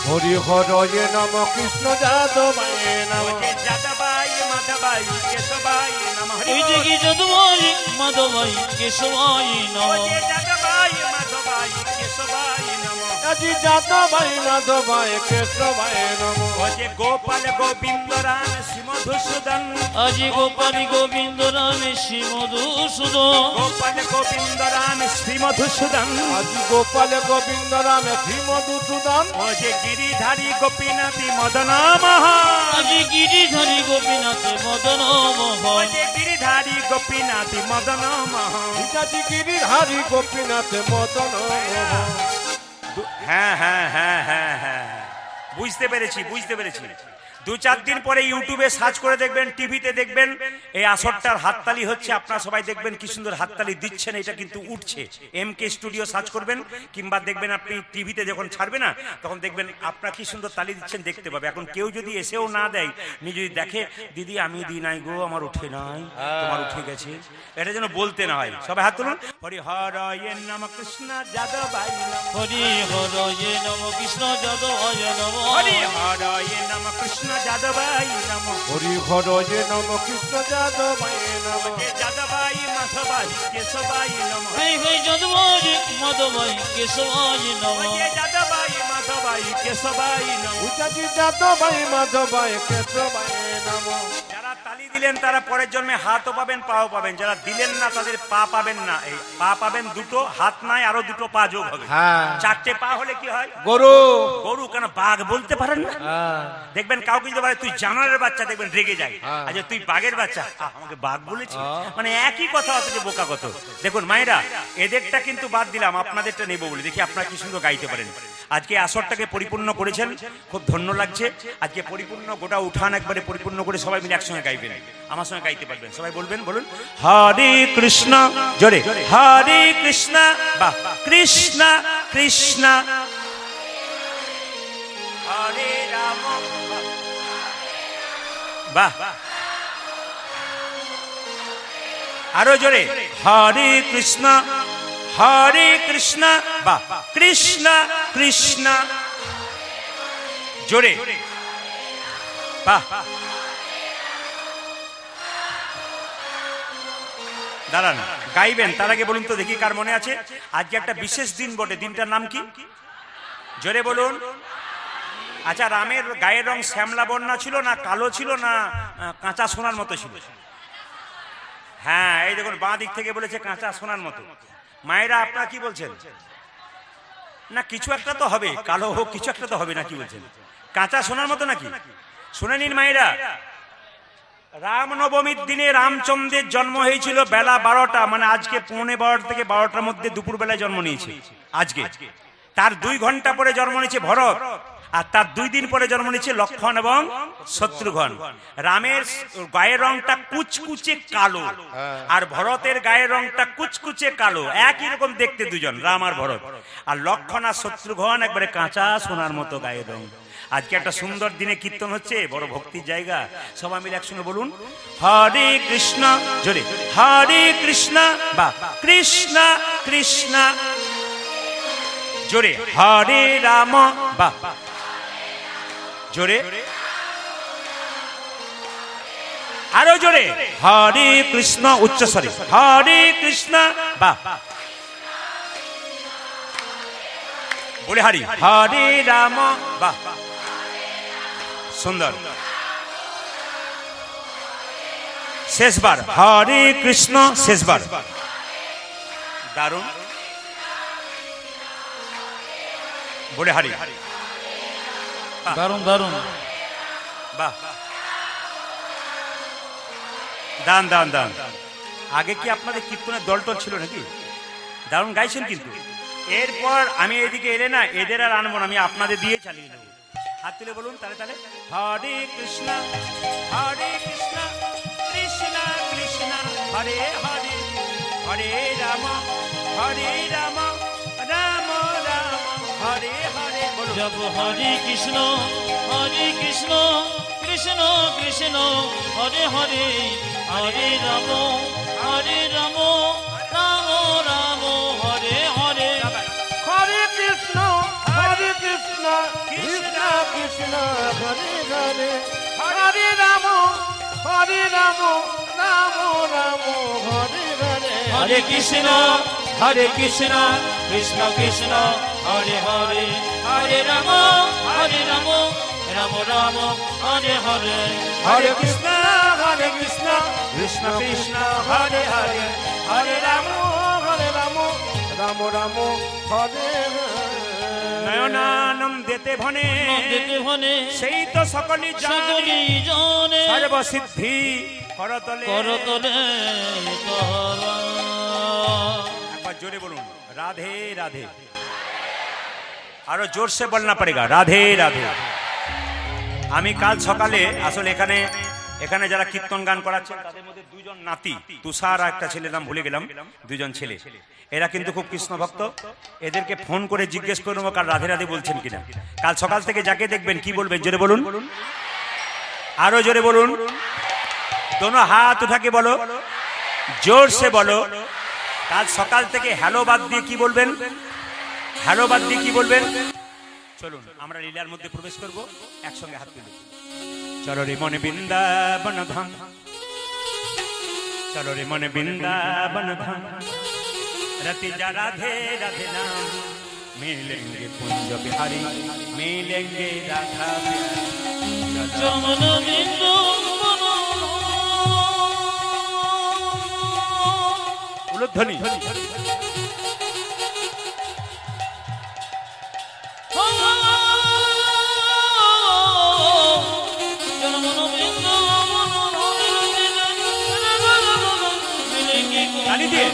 হরি হরয়ে নম কৃষ্ণ যাদবায় নম। যাদবায় মাধবায় কেশবায় নম হরি ওই দেখি যাদবায় মাধবায় কেশবায় নম যাদবায় মাধবায় কেশবায় নম আজি যাদবায় মাধবায় কেশবায় নম। গোপাল গোবিন্দ রাম শ্রী মধুসূদন আজি গোপালী গোবিন্দ রামে শ্রী মধুসূদন। গোপাল গোবিন্দ রাম শ্রী মধুসূদন আজি গোপাল গোবিন্দ রাম শ্রী মধুসূদন। গিরিধারী গোপীনাথী মদন মোহন আজি গিরিধারী গোপীনাথ মদন মোহন। গিরিধারী গোপীনাথী মদন মোহন আজি গিরিধারী গোপীনাথ মদন মোহন। হ্যাঁ হ্যাঁ হ্যাঁ হ্যাঁ হ্যাঁ, বুঝতে পেরেছি বুঝতে পেরেছি। 2-4 দিন পরে ইউটিউবে সার্চ করে দেখবেন, টিভিতে দেখবেন এই আসরটার হাততালি হচ্ছে। আপনারা সবাই দেখবেন কি সুন্দর হাততালি দিচ্ছেন, এটা কিন্তু উঠছে। MK স্টুডিও সার্চ করবেন, কিংবা দেখবেন আপনি টিভিতে যখন ছাড়বে না তখন দেখবেন আপনারা কি সুন্দর তালি দিচ্ছেন দেখতে পাবে। এখন কেউ যদি এসেও না দেয়, নি যদি দেখে দিদি আমি দিই নাই গো, আমার উঠে নাই, তোমার উঠে গেছে, এটা যেন বলতে না হয়। সবাই হাত তুলুন। হরি হরয়ে নম কৃষ্ণ যাদবায় নম হরি হরয়ে নম কৃষ্ণ যাদবায় নম হরি হরয়ে নম কৃষ্ণ যাদবায় নম হরি হরয়ে নম কৃষ্ণ যাদবায় নম। যাদবায় মাধবায় কেশবায় নম হরি হরি যাদবায় মাধবায় কেশবায় নম যাদবায় মাধবায় কেশবায় নম উচ্চাজি যাদবায় মাধবায় কেশবায় নম। যারা তালি দিলেন তারা পরের জন্মে হাতও পাবেন, পাও পাবেন। যারা দিলেন না তাদের পা পাবেন না। এই পা পাবেন 2টো, হাত নাই আরো 2টো পা যোগ হবে। 4টে পা হলে কি হয়? গরু। গরু কেন, বাঘ বলতে পারেন না? দেখবেন কাউকে যদি বলে তুই জানোয়ারের বাচ্চা, দেখবেন রেগে যায়। আচ্ছা তুই বাঘের বাচ্চা, আমাকে বাঘ বলেছি, মানে একই কথা অথচ বোকা কত। দেখুন মায়েরা, এদেরটা কিন্তু বাদ দিলাম, আপনাদেরটা নেবো বলে। দেখি আপনারা কি সুন্দর গাইতে পারেন। আজকে আসরটাকে পরিপূর্ণ করেছেন, খুব ধন্য লাগছে। আজকে পরিপূর্ণ গোটা উঠান একবারে পরিপূর্ণ করে সবাই মিলে একসঙ্গে গাইবেন, আমার সঙ্গে গাইতে পারবেন। সবাই বলবেন, বলুন হরে কৃষ্ণ জোরে, হরে কৃষ্ণ বা কৃষ্ণ কৃষ্ণ হরে রাম, বাহ, আরো জোরে, হরে কৃষ্ণ বা কৃষ্ণ কৃষ্ণ জোরে, বাহ। দাঁড়ান, গাইবেন তার আগে বলুন তো দেখি কার মনে আছে আজকে একটা বিশেষ দিন বটে, দিনটার নাম কি জোরে বলুন। আচ্ছা, রামের গায়ের রং শ্যামলা বর্ণা ছিল না কালো ছিল না কাঁচা সোনার মতো ছিল? হ্যাঁ, এই দেখুন বাঁ দিক থেকে বলেছে কাঁচা সোনার মতো। মায়েরা আপনারা কি বলছেন? না কিছু একটা তো হবে, কালো হোক কিছু একটা তো হবে, না কি বলছেন? কাঁচা সোনার মতো নাকি? শুনে নিন মায়েরা, রামনবমীর দিনে রামচন্দ্রের জন্ম হয়েছিল বেলা 12টা, মানে আজকে 11:15 থেকে 12টার মধ্যে দুপুর বেলায় জন্ম নিয়েছে আজকে। তার 2 ঘন্টা পরে জন্ম নিয়েছে ভরত, আর তার 2 দিন পরে জন্ম নিয়েছে লক্ষ্মণ এবং শত্রুঘ্ন। রামের গায়ের রংটা কুচকুচে কালো, আর ভরতের গায়ের রংটা কুচকুচে কালো, একই রকম দেখতে দুজন, রাম আর ভরত। আর লক্ষ্মণ আর শত্রুঘ্ন একবারে কাঁচা সোনার মতো গায়ের রং। আজকে একটা সুন্দর দিনে কীর্তন হচ্ছে, বড় ভক্তির জায়গা, সবাই মিলে একসঙ্গে বলুন হরে কৃষ্ণ জোরে, হরে কৃষ্ণ বা কৃষ্ণ কৃষ্ণ জোরে, হরে রাম বা জোরে, আরো জোরে, হরে কৃষ্ণ উচ্চস্বরে, হরে কৃষ্ণ বা বলে হরি, হরে রাম বা সুন্দর। শেষবার হরে কৃষ্ণ, শেষবার দারুণ বলে হরি, দারুণ দারুণ, বাহ, দান দান দান। আগে কি আপনাদের কীর্তনের দলটল ছিল নাকি? দারুণ গাইছেন কিন্তু। এরপর আমি এদিকে এলে না, এদের আর আনবো না, আমি আপনাদের দিয়ে চালিয়ে নেব। হাত তুলে বলুন তাহলে তাহলে, হরে কৃষ্ণ কৃষ্ণ কৃষ্ণ হরে হরে, হরে রাম রাম রাম হরে হরে। জপ হরে কৃষ্ণ কৃষ্ণ কৃষ্ণ হরে হরে, হরে রাম রাম রাম হরে হরে। হরে কৃষ্ণ কৃষ্ণ কৃষ্ণ হরে হরে, হরে রাম রাম রাম হরে হরে। হরে কৃষ্ণ কৃষ্ণ কৃষ্ণ হরে হরে, হরে রাম রাম রাম হরে হরে। হরে কৃষ্ণ কৃষ্ণ কৃষ্ণ হরে হরে, হরে রাম রাম রাম হরে হরে। নয়নানন্দেতে ভনে দেতে ভনে সেই তো সকলই সকলি জানে, সর্বসিদ্ধি করতলে করতলে করা। একবার জোরে বলুন রাধে রাধে, আরো জোর সে বলনা পড়েগা রাধে রাধে। আমি কাল সকালে আসলে এখানে যারা কীর্তন গান করাচ্ছেন তাদের মধ্যে 2 জন নাতি, তুষার আর একটা ছেলের নাম ভুলে গেলাম, 2 জন ছেলে, এরা কিন্তু খুব কৃষ্ণ ভক্ত। এদেরকে ফোন করে জিজ্ঞেস করে নেবো কাল রাধে রাধে বলছেন কিনা। কাল সকাল থেকে যাকে দেখবেন কি বলবেন জোরে বলুন, আরো জোরে বলুন, দোনো হাত উঠাকে বলো, জোর সে বলো। কাল সকাল থেকে হ্যালো বাদ দিয়ে কি বলবেন, হ্যালো বাদ দিয়ে কি বলবেন। চলুন আমরা লীলার মধ্যে প্রবেশ করব, একসঙ্গে হাত তুলে চলো রে মনে বৃন্দাবন ধাম, চলো রে মনে বৃন্দাবন ধাম, रति जा राधे राधे नाम, मिलेंगे कुंज बिहारी, मिलेंगे राधा चमन बिंदु उलध्वनि ताली दिए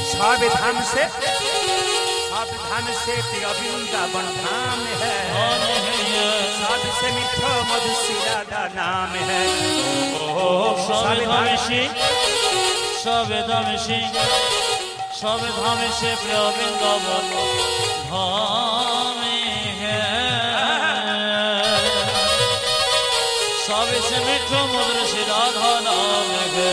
सावधान से धाम से प्रिय वृंदावन धाम है, धाम है ये। सबसे मीठा मधु श्री राधा नाम है। সবে ধামে সবে ধামে সবে ধামে সে প্রিয় বৃন্দাবন ধামে সবে সে মিঠো মধুর শ্রী রাধা নাম হে।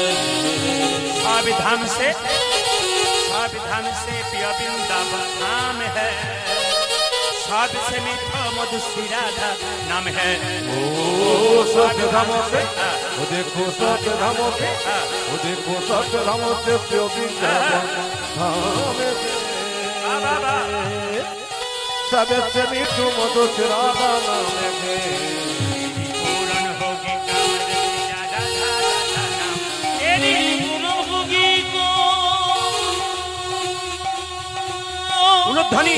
सब धाम से प्रिय वृंदावन धाम है, सबसे मीठा मधु श्री राधा नाम है। ओ सत्य धामों से वो देखो सत्य धामों से वो देखो सत्य धामों से प्रिय वृंदावन धाम है। सबसे मीठू मधु श्री राधा नाम है। पूर्ण होगी कामना राधा राधा नाम। तेरी পুরভোগী গো ধ্বনি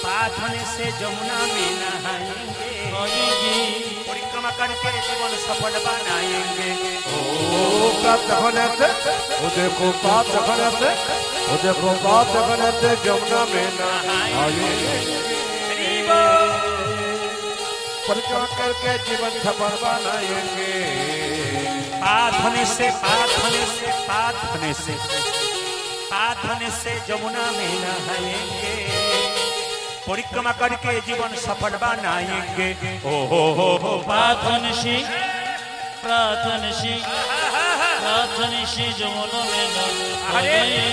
पाठ होने से जमुना में नहाएंगे, परिक्रमा करके जीवन सफल बनाएंगे। ओ प्राप्त होने से वो देखो प्राप्त होने से वो देखो प्राप्त होने से जमुना में नहाएंगे। परिक्रमा करके जीवन सफल बनाएंगे। पाठ होने से जमुना में नहाएंगे, परिक्रमा करके जीवन सफल बनाएंगे। ओ हो प्रार्थनशी जमुना में नहाएंगे,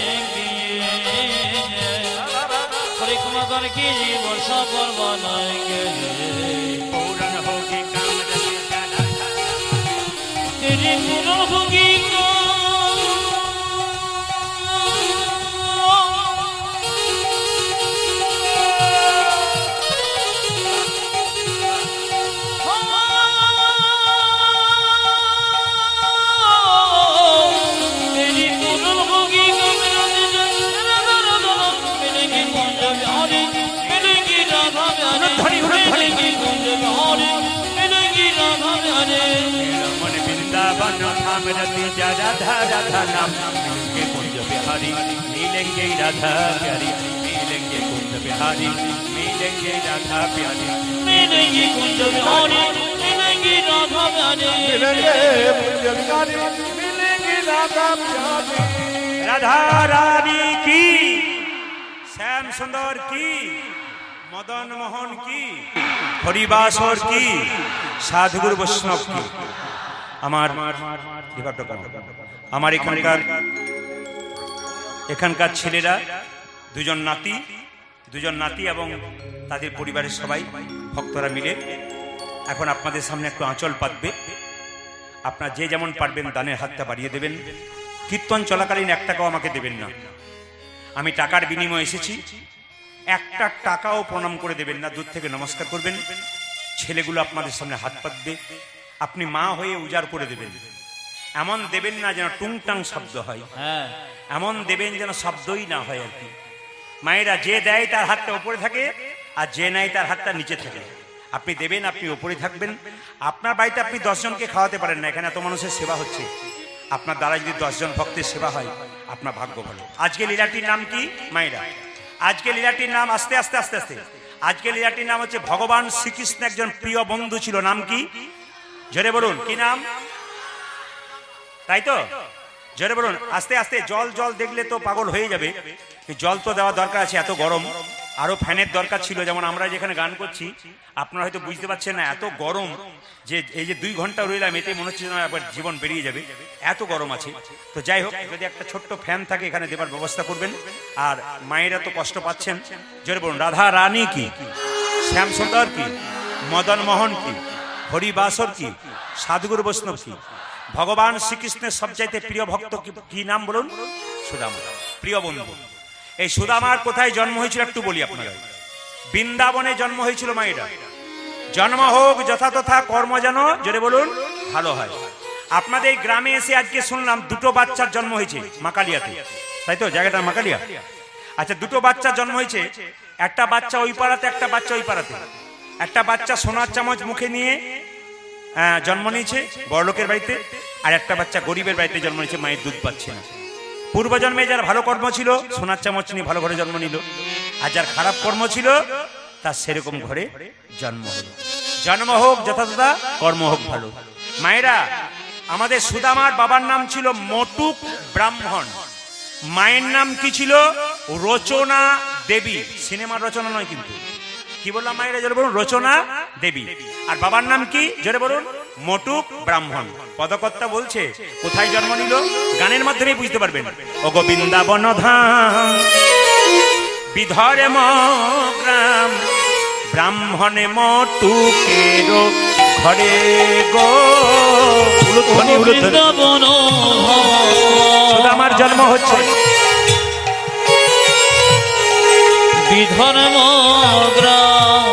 परिक्रमा करके जीवन सफल बनाएंगे। पूर्ण होगी कामना तेरी पुरभोगी को मन वृंदावन धाम रति राधा राधा नाम। मिलेंगे कुंज बिहारी मिलेंगे राधा प्यारी, मिलेंगे कुंज बिहारी मिलेंगे राधा प्यारी। मिलेंगी कुंज बिहारी मिलेंगी राधा प्यारी। मिलेंगे कुंज बिहारी मिलेंगी राधा प्यारी। राधा रानी की, श्याम सुंदर की, मदन मोहन की, हरिबासर की, साधुगुरु वैष्णव की। আমার এখানকার ছেলেরা দুজন নাতি এবং তাদের পরিবারের সবাই ভক্তরা মিলে এখন আপনাদের সামনে একটু আঁচল পাতবে। আপনারা যে যেমন পারবেন দানের হাতটা বাড়িয়ে দেবেন। কীর্তন চলাকালীন 1 টাকাও আমাকে দেবেন না। আমি টাকার বিনিময়ে এসেছি, 1 টাকাও প্রণাম করে দেবেন না, দূর থেকে নমস্কার করবেন। ছেলেগুলো আপনাদের সামনে হাত পাতবে, আপনি মা হয়ে উজাড় করে দেবেন। এমন দেবেন না যেন টুংটাং শব্দ হয়, এমন দেবেন যেন শব্দই না হয় আর কি। মায়েরা যে দেয় তার হাতটা উপরে থাকে, আর যে নেয় তার হাতটা নিচে থাকে। আপনি দেবেন, আপনি উপরে থাকবেন। আপনার বাড়িতে আপনি 10 জনকে খাওয়াতে পারেন না, এখানে এত মানুষের সেবা হচ্ছে। আপনার দ্বারা যদি 10 জন ভক্তের সেবা হয়, আপনার ভাগ্য ভালো। আজকে লীলাটির নাম কি মায়েরা? আজকে লীলাটির নাম আস্তে আস্তে আস্তে আস্তে আজকে লীলাটির নাম হচ্ছে ভগবান শ্রীকৃষ্ণ একজন প্রিয় বন্ধু ছিল। নাম কি? জোরে বলুন, কি নাম? তাই তো, জোরে বলুন। আস্তে আস্তে জল দেখলে তো পাগল হয়ে যাবে, জল তো দেওয়া দরকার আছে, এত গরম। আরো ফ্যানের দরকার ছিল, যেমন আমরা যেখানে গান করছি আপনারা হয়তো বুঝতে পারছেন না, এত গরম যে এই যে 2 ঘন্টা রইলাম এতে মনে হচ্ছে যেন একবার জীবন বেরিয়ে যাবে, এত গরম আছে। তো যাই হোক, যদি একটা ছোট্ট ফ্যান থাকে এখানে দেবার ব্যবস্থা করবেন। আর মায়েরা তো কষ্ট পাচ্ছেন, জোরে বলুন। রাধা রানী কি, শ্যাম সুন্দর কি, মদন মোহন কি, হরিবাসর কি, সাধুগুরু বৈষ্ণব কি, ভগবান শ্রীকৃষ্ণের সবচাইতে প্রিয় ভক্ত কি নাম বলুন? সুদামা, প্রিয় বন্ধু। এই সুদামার কোথায় জন্ম হয়েছিল একটু বলি আপনারা। বৃন্দাবনে জন্ম হয়েছিল মায়েরা। জন্ম হোক যথাতথা, কর্ম যেন জোরে বলুন ভালো হয়। আপনাদের এই গ্রামে এসে আজকে শুনলাম দুটো বাচ্চার জন্ম হয়েছে মাকালিয়াতে, তাই তো? জায়গাটা মাকালিয়া। আচ্ছা, দুটো বাচ্চার জন্ম হয়েছে, একটা বাচ্চা ওই পাড়াতে, একটা বাচ্চা ওই পাড়াতে। একটা বাচ্চা সোনার চামচ মুখে নিয়ে জন্ম নিয়েছে বড়লোকের বাড়িতে, আর একটা বাচ্চা গরিবের বাড়িতে জন্ম নিয়েছে, মায়ের দুধ পাচ্ছে না। পূর্বজন্মে যার ভালো কর্ম ছিল সোনার চামচ নিয়ে ভালো ঘরে জন্ম নিল, আর যার খারাপ কর্ম ছিল তার সেরকম ঘরে জন্ম হলো। জন্ম হোক যথাযথা, কর্ম হোক ভালো। মায়েরা, আমাদের সুদামার বাবার নাম ছিল মটুক ব্রাহ্মণ, মায়ের নাম কি ছিল? রচনা দেবী। সিনেমার রচনা নয় কিন্তু। কি বললাম মায়েরা? জোরে বলুন রচনা দেবী। আর বাবার নাম কি? জোরে বলুন মটুক ব্রাহ্মণ। পদকর্তা বলছে কোথায় জন্ম নিল, গানের মাধ্যমে বুঝতে পারবেন। ও গোবিন্দাবন ধাম বিধরে গ্রাম, ব্রাহ্মণে মটুকের ঘরে গো। বৃন্দাবন আমার জন্ম হচ্ছে বিধর্ম গ্রাম,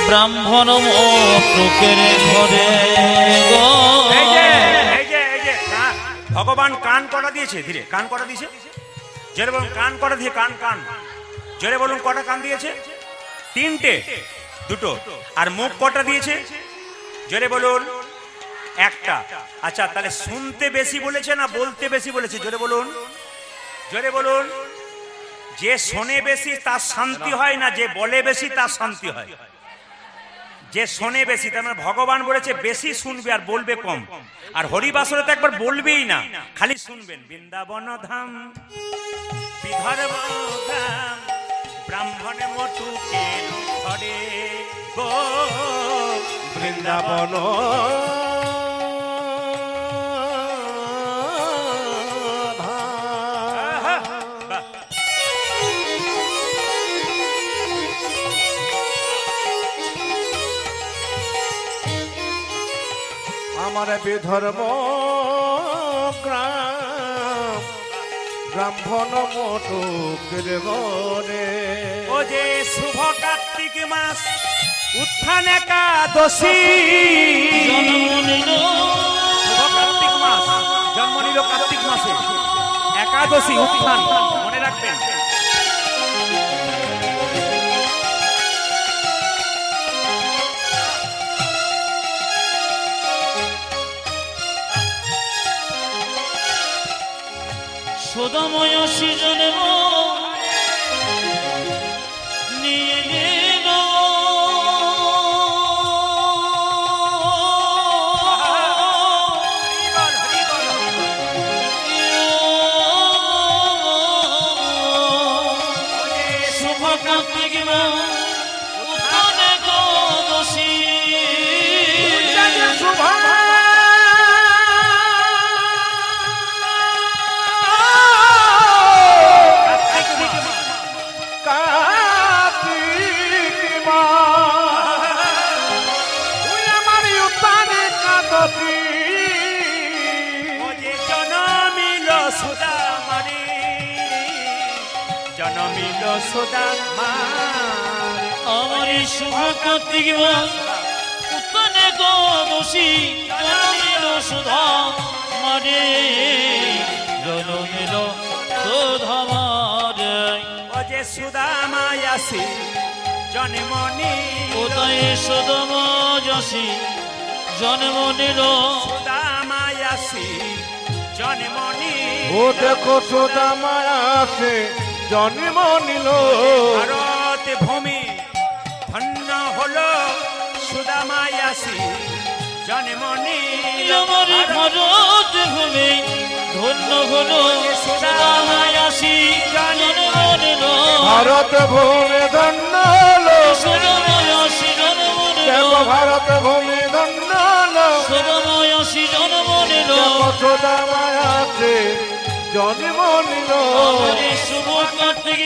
ব্রাহ্মণ মটুকের ঘরে গো। ভগবান কান কটা দিয়েছে? ধীরে কান কটা দিয়েছে? জোরে বলুন কান কটা দিয়ে, কান কান জোরে বলুন কটা কান দিয়েছে? তিনটে, দুটো। আর মুখ কটা দিয়েছে? জোরে বলুন একটা। আচ্ছা, তাহলে শুনতে বেশি বলেছে না বলতে বেশি বলেছে? জোরে বলুন, জোরে বলুন। যে শোনে বেশি তার শান্তি হয় না, যে বলে বেশি তার শান্তি হয়। যে শোনে বেশি, তার মানে ভগবান বলেছে বেশি শুনবে আর বলবে কম। আর হরিবাসরে তো একবার বলবেই না, খালি শুনবেন। বৃন্দাবন ধাম বিধর্ম গ্রাম, ব্রাহ্মণে মটুকের ঘরে গো। বৃন্দাবন আমার বিধর্ম গ্রাম, ব্রাহ্মণ মটুকের ঘরে। ও যে শুভ কার্তিক মাস, উত্থান একাদশী। শুভ কার্তিক মাস, জন্ম নিল কার্তিক মাসে, একাদশী উত্থান, মনে রাখবেন। সদাময় সৃজনে নিয়ে গেল শুভ কার্তিক উত্থান একাদশী। জনমিল সুদামার, আমার শুভ কার্তিক উত্থান একাদশী, জন্মিল সুধা মারে, জন্মিল সুধা মারে। ও যে সুদামায় আসি জন্ম নিল, কোথায় সুদামা যশী জন্ম নিল, সুদামায় আসি জন্ম নিল। ও দেখো সুদামায় আসে জন্ম নিল, ভারত ভূমি ধন্য হলো সুদামায় আসি জন্ম নিল। আমার ভারত ভূমি ধন্য হলো, সুদামায় আসি জন্ম নিল। ভারত ভূমি ধন্য হলো, সুদামায় আসি জন্ম নিল, দেখো ভারত ভূমি ধন্য হলো, সুদামায় আসি জন্ম নিল। দেখো সুদামায় আসে জন্ম নিল। আমার শুভ কার্তিক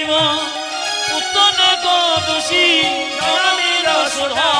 উত্থান একাদশী, জন্মিল সুধা